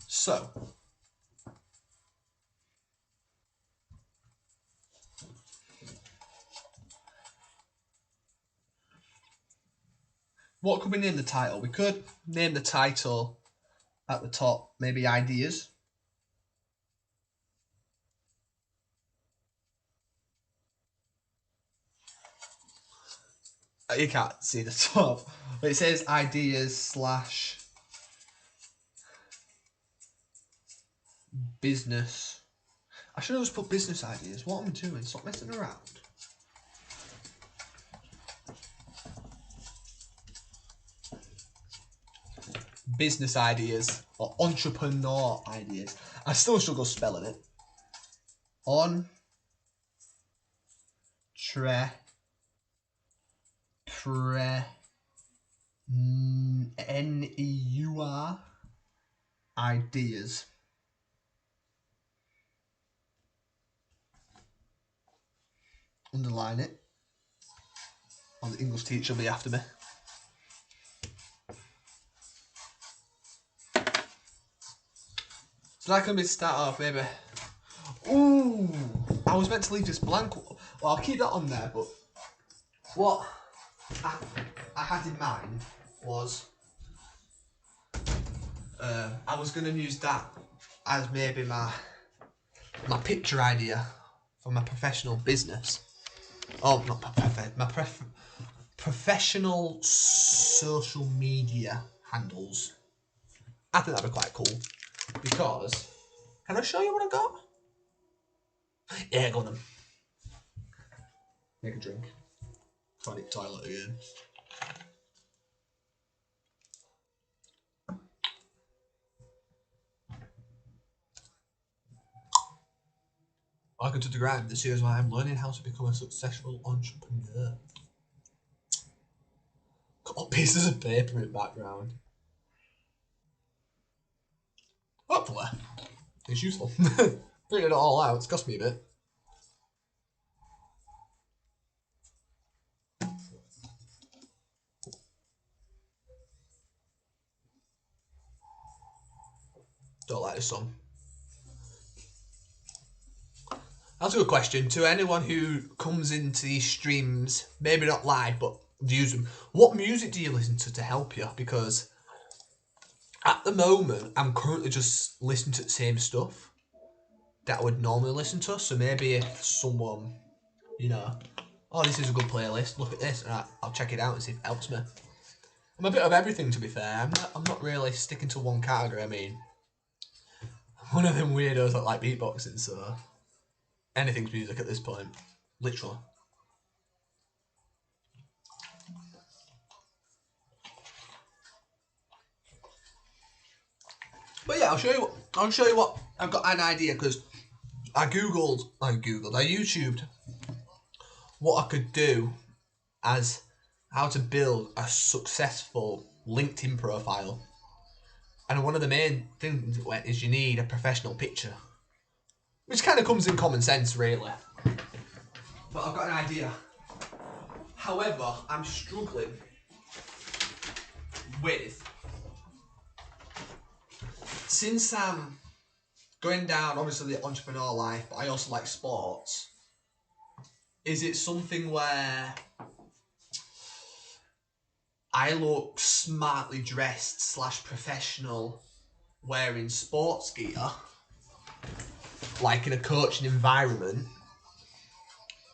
So, what could we name the title? We could name the title at the top, maybe ideas. You can't see the top, but it says ideas / business. I should have just put business ideas. What am I doing? Stop messing around. Business ideas or entrepreneur ideas. I still struggle spelling it. N-E-U-R ideas. Underline it. Or the English teacher will be after me. So that can be start off maybe. Ooh, I was meant to leave this blank. Well, I'll keep that on there, but what I had in mind was I was going to use that as maybe my picture idea for my professional business. Oh, not my professional social media handles. I think that'd be quite cool because. Can I show you what I got? Yeah, go on then. Make a drink. Try it toilet again. Welcome to the Grind. This is why I'm learning how to become a successful entrepreneur. Got pieces of paper in the background. Hopefully, it's useful. Printed it all out. It's cost me a bit. Don't like this song. That's a good question. To anyone who comes into these streams, maybe not live, but views them, what music do you listen to help you? Because at the moment, I'm currently just listening to the same stuff that I would normally listen to. So maybe if someone, you know, oh, this is a good playlist, look at this, right, I'll check it out and see if it helps me. I'm a bit of everything, to be fair. I'm not really sticking to one category. I mean, one of them weirdos that like beatboxing, so anything's music at this point, literally. But yeah, I'll show you what I've got an idea because I YouTubed what I could do as how to build a successful LinkedIn profile. And one of the main things is you need a professional picture. Which kind of comes in common sense, really. But I've got an idea. However, I'm struggling with, since I'm going down, obviously, the entrepreneur life, but I also like sports, is it something where I look smartly dressed / professional wearing sports gear, like in a coaching environment,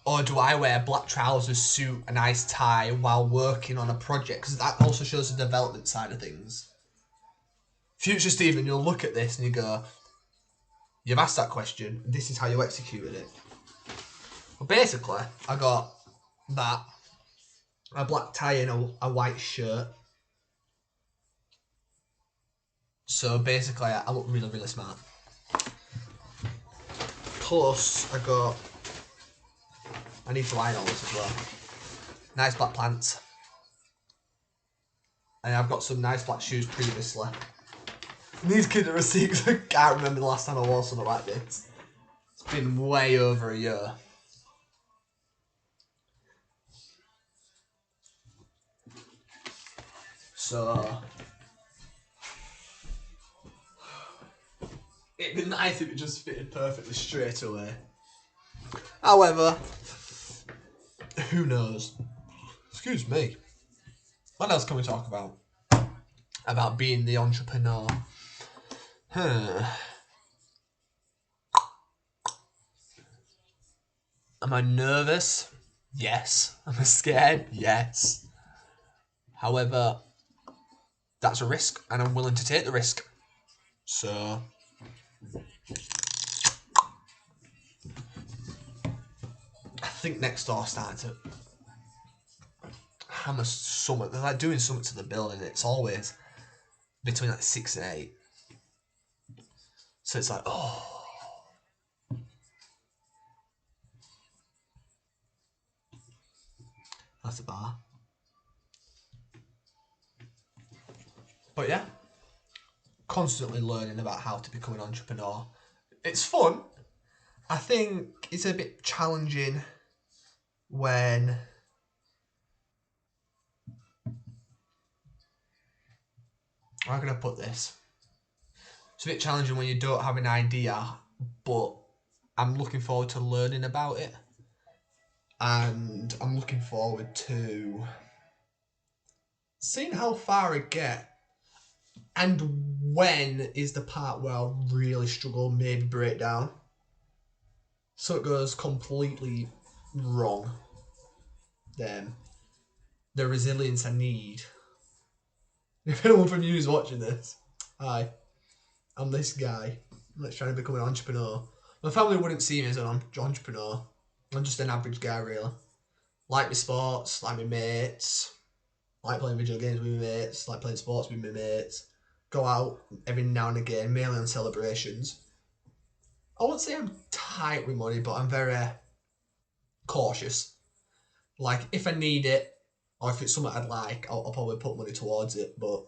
or do I wear black trousers, suit, a nice tie while working on a project? Because that also shows the development side of things. Future Stephen, you'll look at this and you go, you've asked that question, this is how you executed it. Well, basically, I got that, a black tie and a white shirt. So basically, I look really, really smart. Plus, I need to iron all this as well. Nice black pants. And I've got some nice black shoes previously. These kids are receipts. I can't remember the last time I wore something like this. It's been way over a year. So it'd be nice if it just fitted perfectly straight away. However, who knows? Excuse me. What else can we talk about? About being the entrepreneur. Am I nervous? Yes. Am I scared? Yes. However, that's a risk, and I'm willing to take the risk. So, I think next door started to hammer something. They're like doing something to the building. It's always between like 6 and 8. So it's like, oh. That's a bar. But yeah, constantly learning about how to become an entrepreneur. It's fun. I think it's a bit challenging when how can I put this? It's a bit challenging when you don't have an idea, but I'm looking forward to learning about it. And I'm looking forward to seeing how far I get. And when is the part where I'll really struggle, maybe break down. So it goes completely wrong. Then the resilience I need. If anyone from you is watching this, hi, I'm this guy that's trying to become an entrepreneur. My family wouldn't see me as an entrepreneur. I'm just an average guy, really. Like my sports, like my mates, like playing video games with my mates, like playing sports with my mates. Go out every now and again, mainly on celebrations. I won't say I'm tight with money, but I'm very cautious. Like, if I need it, or if it's something I'd like, I'll probably put money towards it, but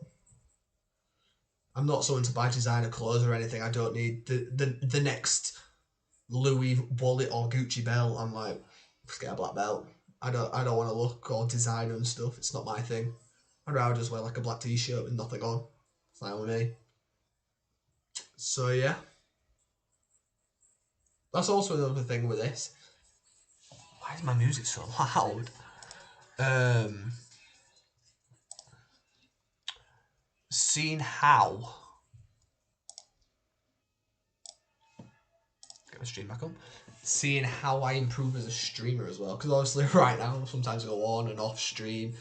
I'm not someone to buy designer clothes or anything. I don't need the next Louis wallet or Gucci belt. I'm like, just get a black belt. I don't want to look all designer and stuff. It's not my thing. I'd rather just wear like a black t-shirt with nothing on. Fine with me. So yeah. That's also another thing with this. Why is my music so loud? Seeing how. Get my stream back on. Seeing how I improve as a streamer as well. Because obviously right now, sometimes I go on and off stream.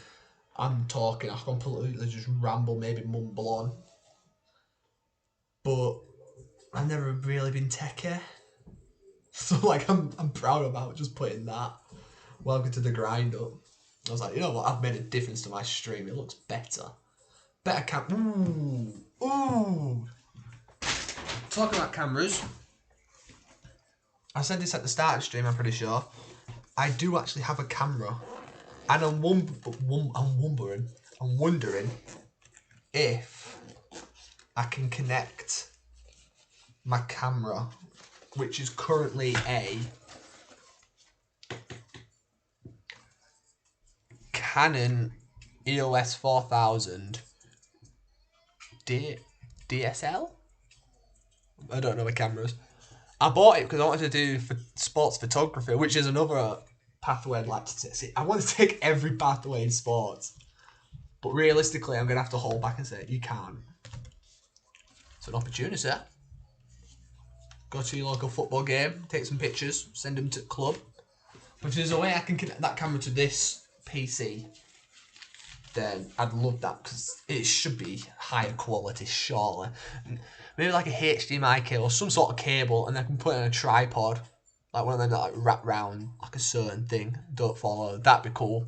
I'm talking, I completely just ramble, maybe mumble on. But I've never really been techie. So like I'm proud about just putting that welcome to the grind up. I was like, you know what, I've made a difference to my stream. It looks better. Better ooh. Talking about cameras. I said this at the start of the stream, I'm pretty sure. I do actually have a camera. And I'm wondering if I can connect my camera, which is currently a Canon EOS 4000 DSL? I don't know my cameras. I bought it because I wanted to do sports photography, which is another pathway I'd like to take. See, I want to take every pathway in sports. But realistically, I'm going to have to hold back and say, you can't. It's an opportunity. Go to your local football game, take some pictures, send them to the club. If there's a way I can connect that camera to this PC, then I'd love that, because it should be higher quality, surely. Maybe like a HDMI cable or some sort of cable, and I can put it on a tripod, like one of them that like wrap round like a certain thing. Don't follow. That'd be cool.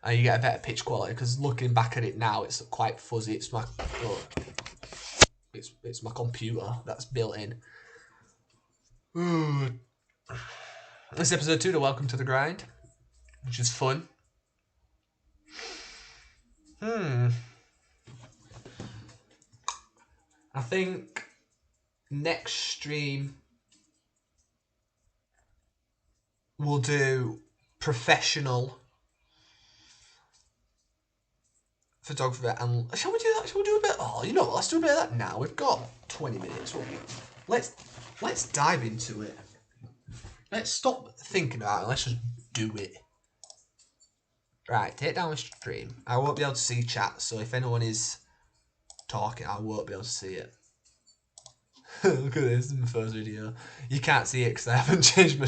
And you get a better pitch quality, because looking back at it now, it's quite fuzzy. It's my it's my computer that's built in. This is episode 2 to Welcome to the Grind, which is fun. I think next stream we'll do professional photographer, and shall we do that? Shall we do a bit? Oh, you know what? Let's do a bit of that now. We've got 20 minutes. Let's dive into it. Let's stop thinking about it. Let's just do it. Right, take down the stream. I won't be able to see chat, so if anyone is talking, I won't be able to see it. Look at this, this is my first video. You can't see it because I haven't changed my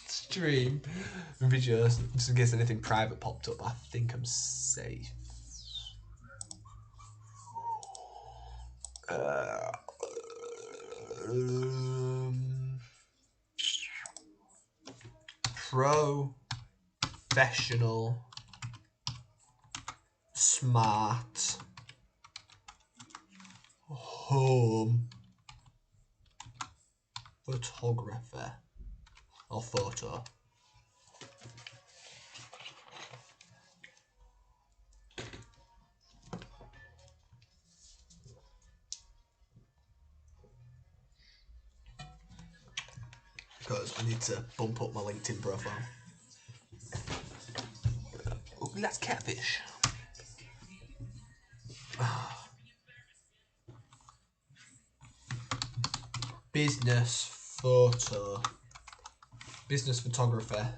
stream videos, just in case anything private popped up. I think I'm safe. Professional, smart, home photographer or photo. Because I need to bump up my LinkedIn profile. Oh, that's catfish. Business photo. Business photographer.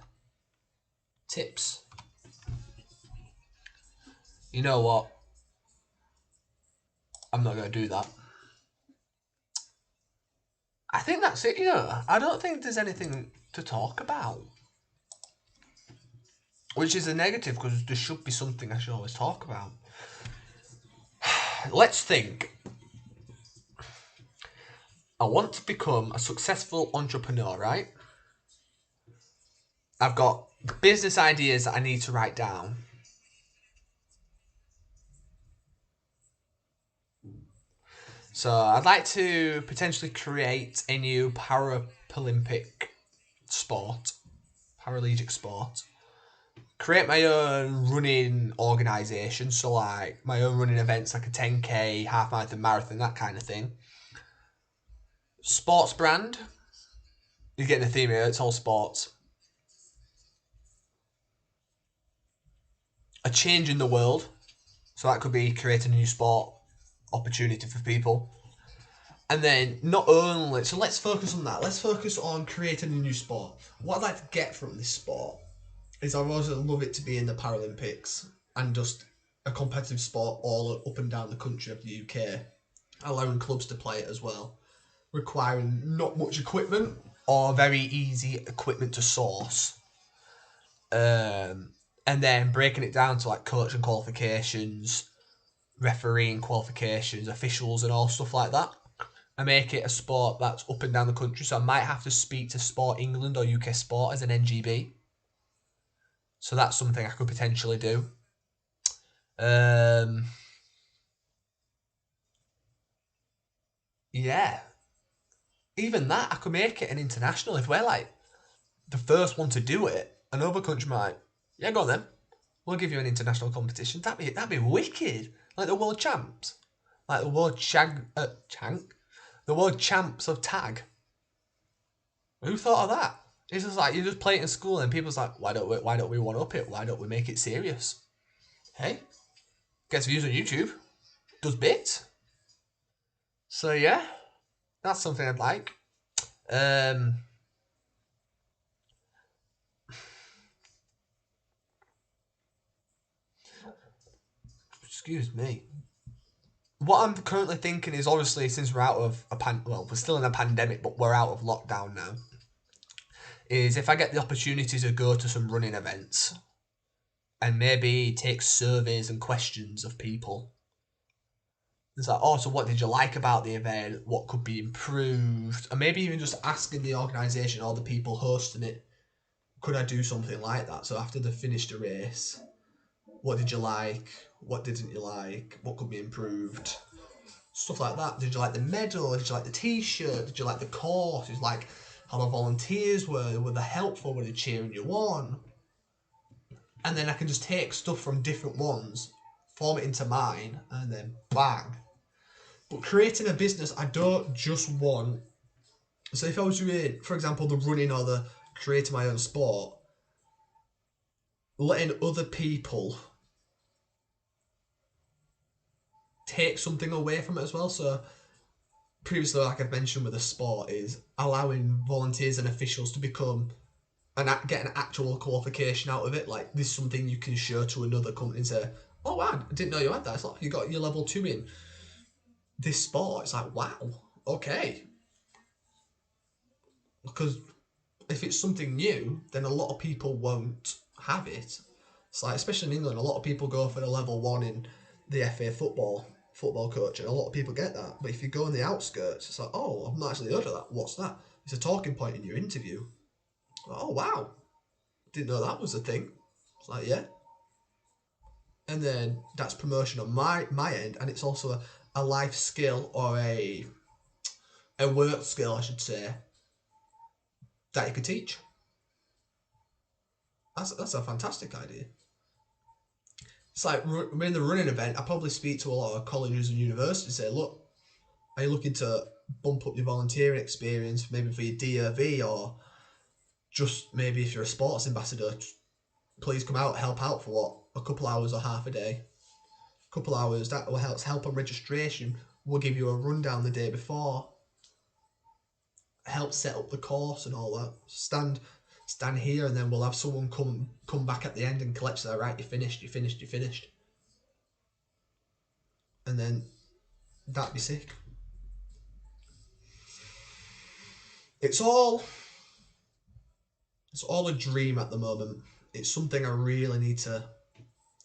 Tips. You know what? I'm not going to do that. I think that's it, you know. I don't think there's anything to talk about. Which is a negative, because there should be something I should always talk about. Let's think. I want to become a successful entrepreneur, right? I've got business ideas that I need to write down. So I'd like to potentially create a new Paralympic sport, Paralympic sport. Create my own running organisation, so like my own running events like a 10k, half marathon, that kind of thing. Sports brand. You're getting the theme here, it's all sports. A change in the world. So that could be creating a new sport opportunity for people. And then not only, so let's focus on that. Let's focus on creating a new sport. What I'd like to get from this sport is I'd also love it to be in the Paralympics and just a competitive sport all up and down the country of the UK, allowing clubs to play it as well, requiring not much equipment or very easy equipment to source. And then breaking it down to like coaching qualifications, refereeing qualifications, officials and all stuff like that. And make it a sport that's up and down the country. So I might have to speak to Sport England or UK Sport as an NGB. So that's something I could potentially do. Yeah. Even that, I could make it an international. If we're like the first one to do it, another country might, yeah, go on then. We'll give you an international competition. That'd be wicked. Like the world champs. Like the world the world champs of tag. Who thought of that? It's just like you just play it in school and people's like, why don't we one up it? Why don't we make it serious? Hey, gets views on YouTube, does bits. So yeah, that's something I'd like. Excuse me. What I'm currently thinking is, obviously, since we're out of we're still in a pandemic, but we're out of lockdown now, is if I get the opportunity to go to some running events and maybe take surveys and questions of people. It's like, oh, so what did you like about the event? What could be improved? And maybe even just asking the organisation or the people hosting it, could I do something like that? So after they finished the race, what did you like? What didn't you like? What could be improved? Stuff like that. Did you like the medal? Did you like the t-shirt? Did you like the course? It's like how the volunteers were they helpful, were they cheering you on? And then I can just take stuff from different ones, form it into mine, and then bang. But creating a business, I don't just want... So if I was doing, for example, the running or the creating my own sport, letting other people take something away from it as well. So previously, like I've mentioned with the sport, is allowing volunteers and officials to become get an actual qualification out of it. Like, this is something you can show to another company and say, oh wow, I didn't know you had that. It's like, you got your level 2 in this sport. It's like, wow, okay. Because if it's something new, then a lot of people won't have it. It's like, especially in England, a lot of people go for the level 1 in the FA football coach, and a lot of people get that. But if you go on the outskirts, it's like, oh, I've not actually heard of that. What's that? It's a talking point in your interview. Oh wow, didn't know that was a thing. It's like, yeah. And then that's promotion on my end, and it's also a life skill, or a work skill, I should say, that you could teach. That's a fantastic idea. It's like, in the running event, I probably speak to a lot of colleges and universities and say, look, are you looking to bump up your volunteering experience, maybe for your DOV, or just maybe if you're a sports ambassador, please come out, help out for what, a couple hours or half a day. A couple hours, that will help on registration. We'll give you a rundown the day before. Help set up the course and all that. Stand here, and then we'll have someone come back at the end and collect that. Right, you finished. And then that'd be sick. It's all a dream at the moment. It's something I really need to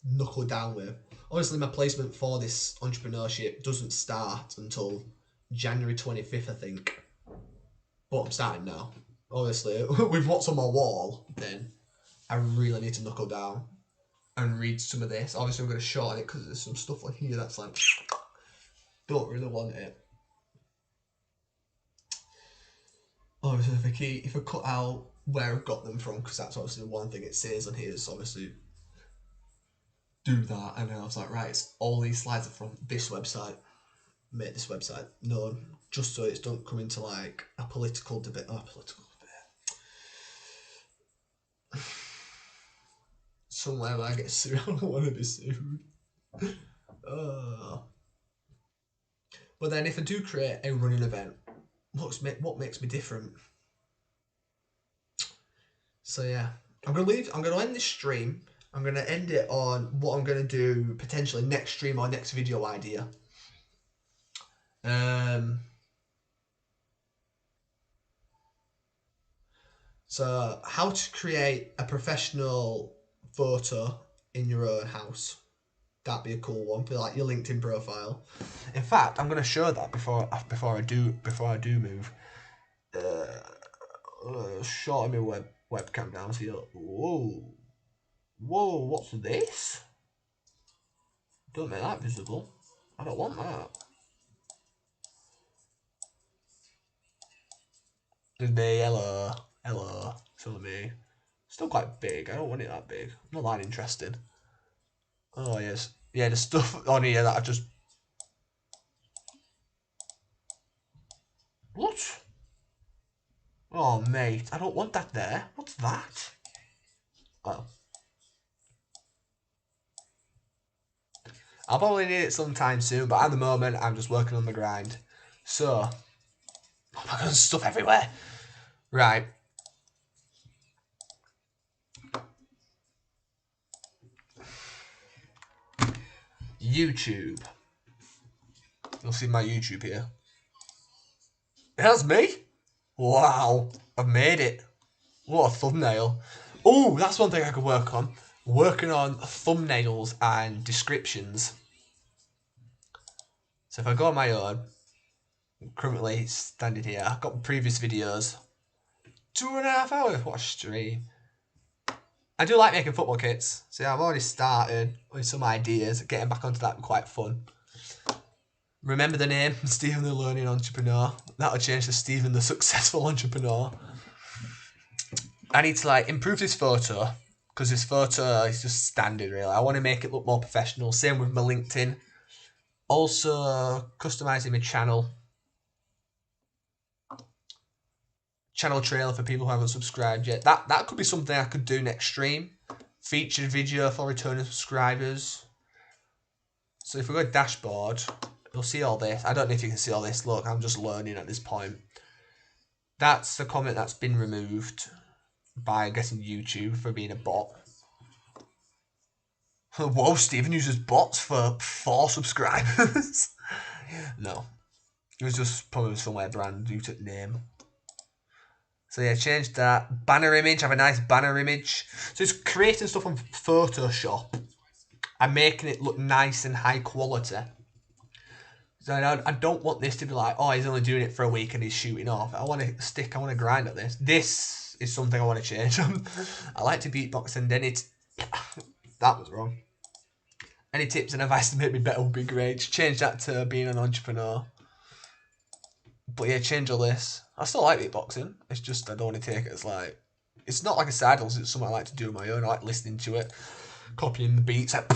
knuckle down with. Obviously, my placement for this entrepreneurship doesn't start until January 25th, I think. But I'm starting now. Obviously, with what's on my wall, then I really need to knuckle down and read some of this. Obviously, I'm going to shorten it because there's some stuff on here that's like, don't really want it. Obviously, if I cut out where I've got them from, because that's obviously one thing it says on here, is obviously do that. And then I was like, right, it's all these slides are from this website. Make this website known, just so it don't come into like a political debate. Somewhere where I get sued. I don't want to be sued. But then if I do create a running event, what makes me different? So yeah, I'm gonna end this stream. I'm gonna end it on what I'm gonna do potentially next stream or next video idea. So how to create a professional photo in your own house. That'd be a cool one for like your LinkedIn profile. In fact, I'm gonna show that before I do move. Shorten my webcam down so you. Whoa, what's this? Don't make that visible. I don't want that. There's me, hello, still me. Still quite big, I don't want it that big. Not that interesting. Oh yes, yeah, the stuff on here that I just... What? Oh mate, I don't want that there. What's that? Oh. I'll probably need it sometime soon, but at the moment I'm just working on the grind. So, oh my god, there's stuff everywhere. Right. YouTube. You'll see my YouTube here. That's me. Wow, I've made it. What a thumbnail. Oh, that's one thing I could work on. Working on thumbnails and descriptions. So if I go on my own, I'm currently standing here. I've got previous videos. 2.5 hours. What a stream. I do like making football kits. So yeah, I've already started with some ideas. Getting back onto that would be quite fun. Remember the name, Stephen the Learning Entrepreneur. That'll change to Stephen the Successful Entrepreneur. I need to like improve this photo because this photo is just standard really. I want to make it look more professional. Same with my LinkedIn. Also customizing my channel trailer for people who haven't subscribed yet. That could be something I could do next stream. Featured video for returning subscribers. So if we go to dashboard, you'll see all this. I don't know if you can see all this. Look, I'm just learning at this point. That's the comment that's been removed by, I'm guessing, YouTube for being a bot. Whoa, Stephen uses bots for 4 subscribers. No. It was just probably somewhere brand due to name. So yeah, change that. Banner image, have a nice banner image. So it's creating stuff on Photoshop and making it look nice and high quality. So I don't want this to be like, oh, he's only doing it for a week and he's shooting off. I want to grind at this. This is something I want to change. I like to beatbox, and then it's... that was wrong. Any tips and advice to make me better would be great. Just change that to being an entrepreneur. But yeah, change all this. I still like beatboxing. It's just I don't want to take it as like... It's not like a side hustle. It's something I like to do on my own. I like listening to it. Copying the beats. Like...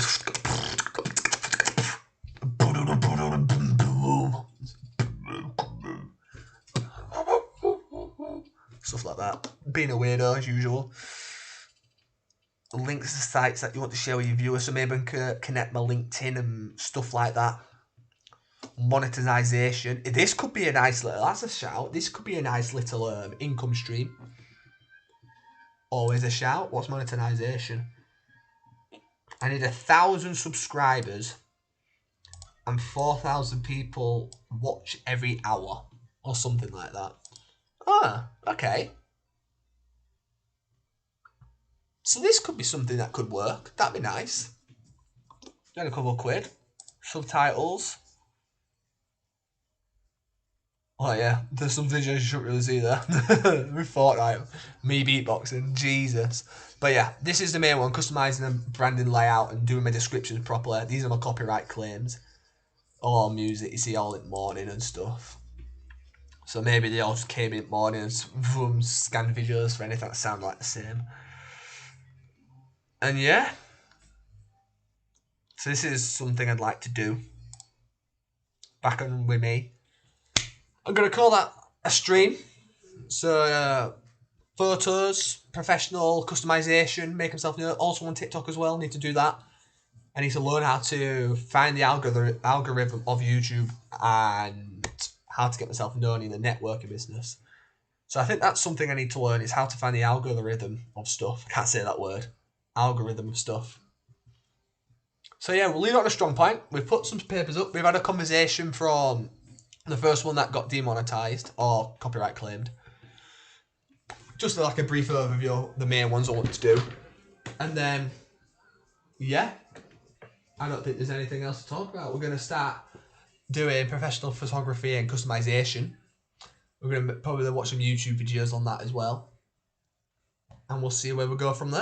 stuff like that. Being a weirdo as usual. Links to sites that you want to share with your viewers, so maybe I can connect my LinkedIn and stuff like that. Monetization. This could be a nice little, that's a shout. This could be a nice little income stream. Always a shout. What's monetization? I need 1,000 subscribers and 4,000 people watch every hour or something like that. Ah, okay. So this could be something that could work. That'd be nice. Get a couple of quid. Subtitles. Oh yeah, there's some videos you shouldn't really see there. With Fortnite. Me beatboxing. Jesus. But yeah, this is the main one. Customizing the branding layout and doing my descriptions properly. These are my copyright claims. All music you see all in the morning and stuff. So maybe they all just came in the morning and scanned videos for anything that sound like the same. And yeah. So this is something I'd like to do. Back on with me. I'm going to call that a stream. So, photos, professional, customization, make himself know. Also on TikTok as well, need to do that. I need to learn how to find the algorithm of YouTube and how to get myself known in the networking business. So I think that's something I need to learn, is how to find the algorithm of stuff. I can't say that word. Algorithm of stuff. So yeah, we'll leave it on a strong point. We've put some papers up. We've had a conversation from the first one that got demonetized or copyright claimed. Just like a brief overview of the main ones I want to do. And then, yeah, I don't think there's anything else to talk about. We're going to start doing professional photography and customization. We're going to probably watch some YouTube videos on that as well. And we'll see where we go from there.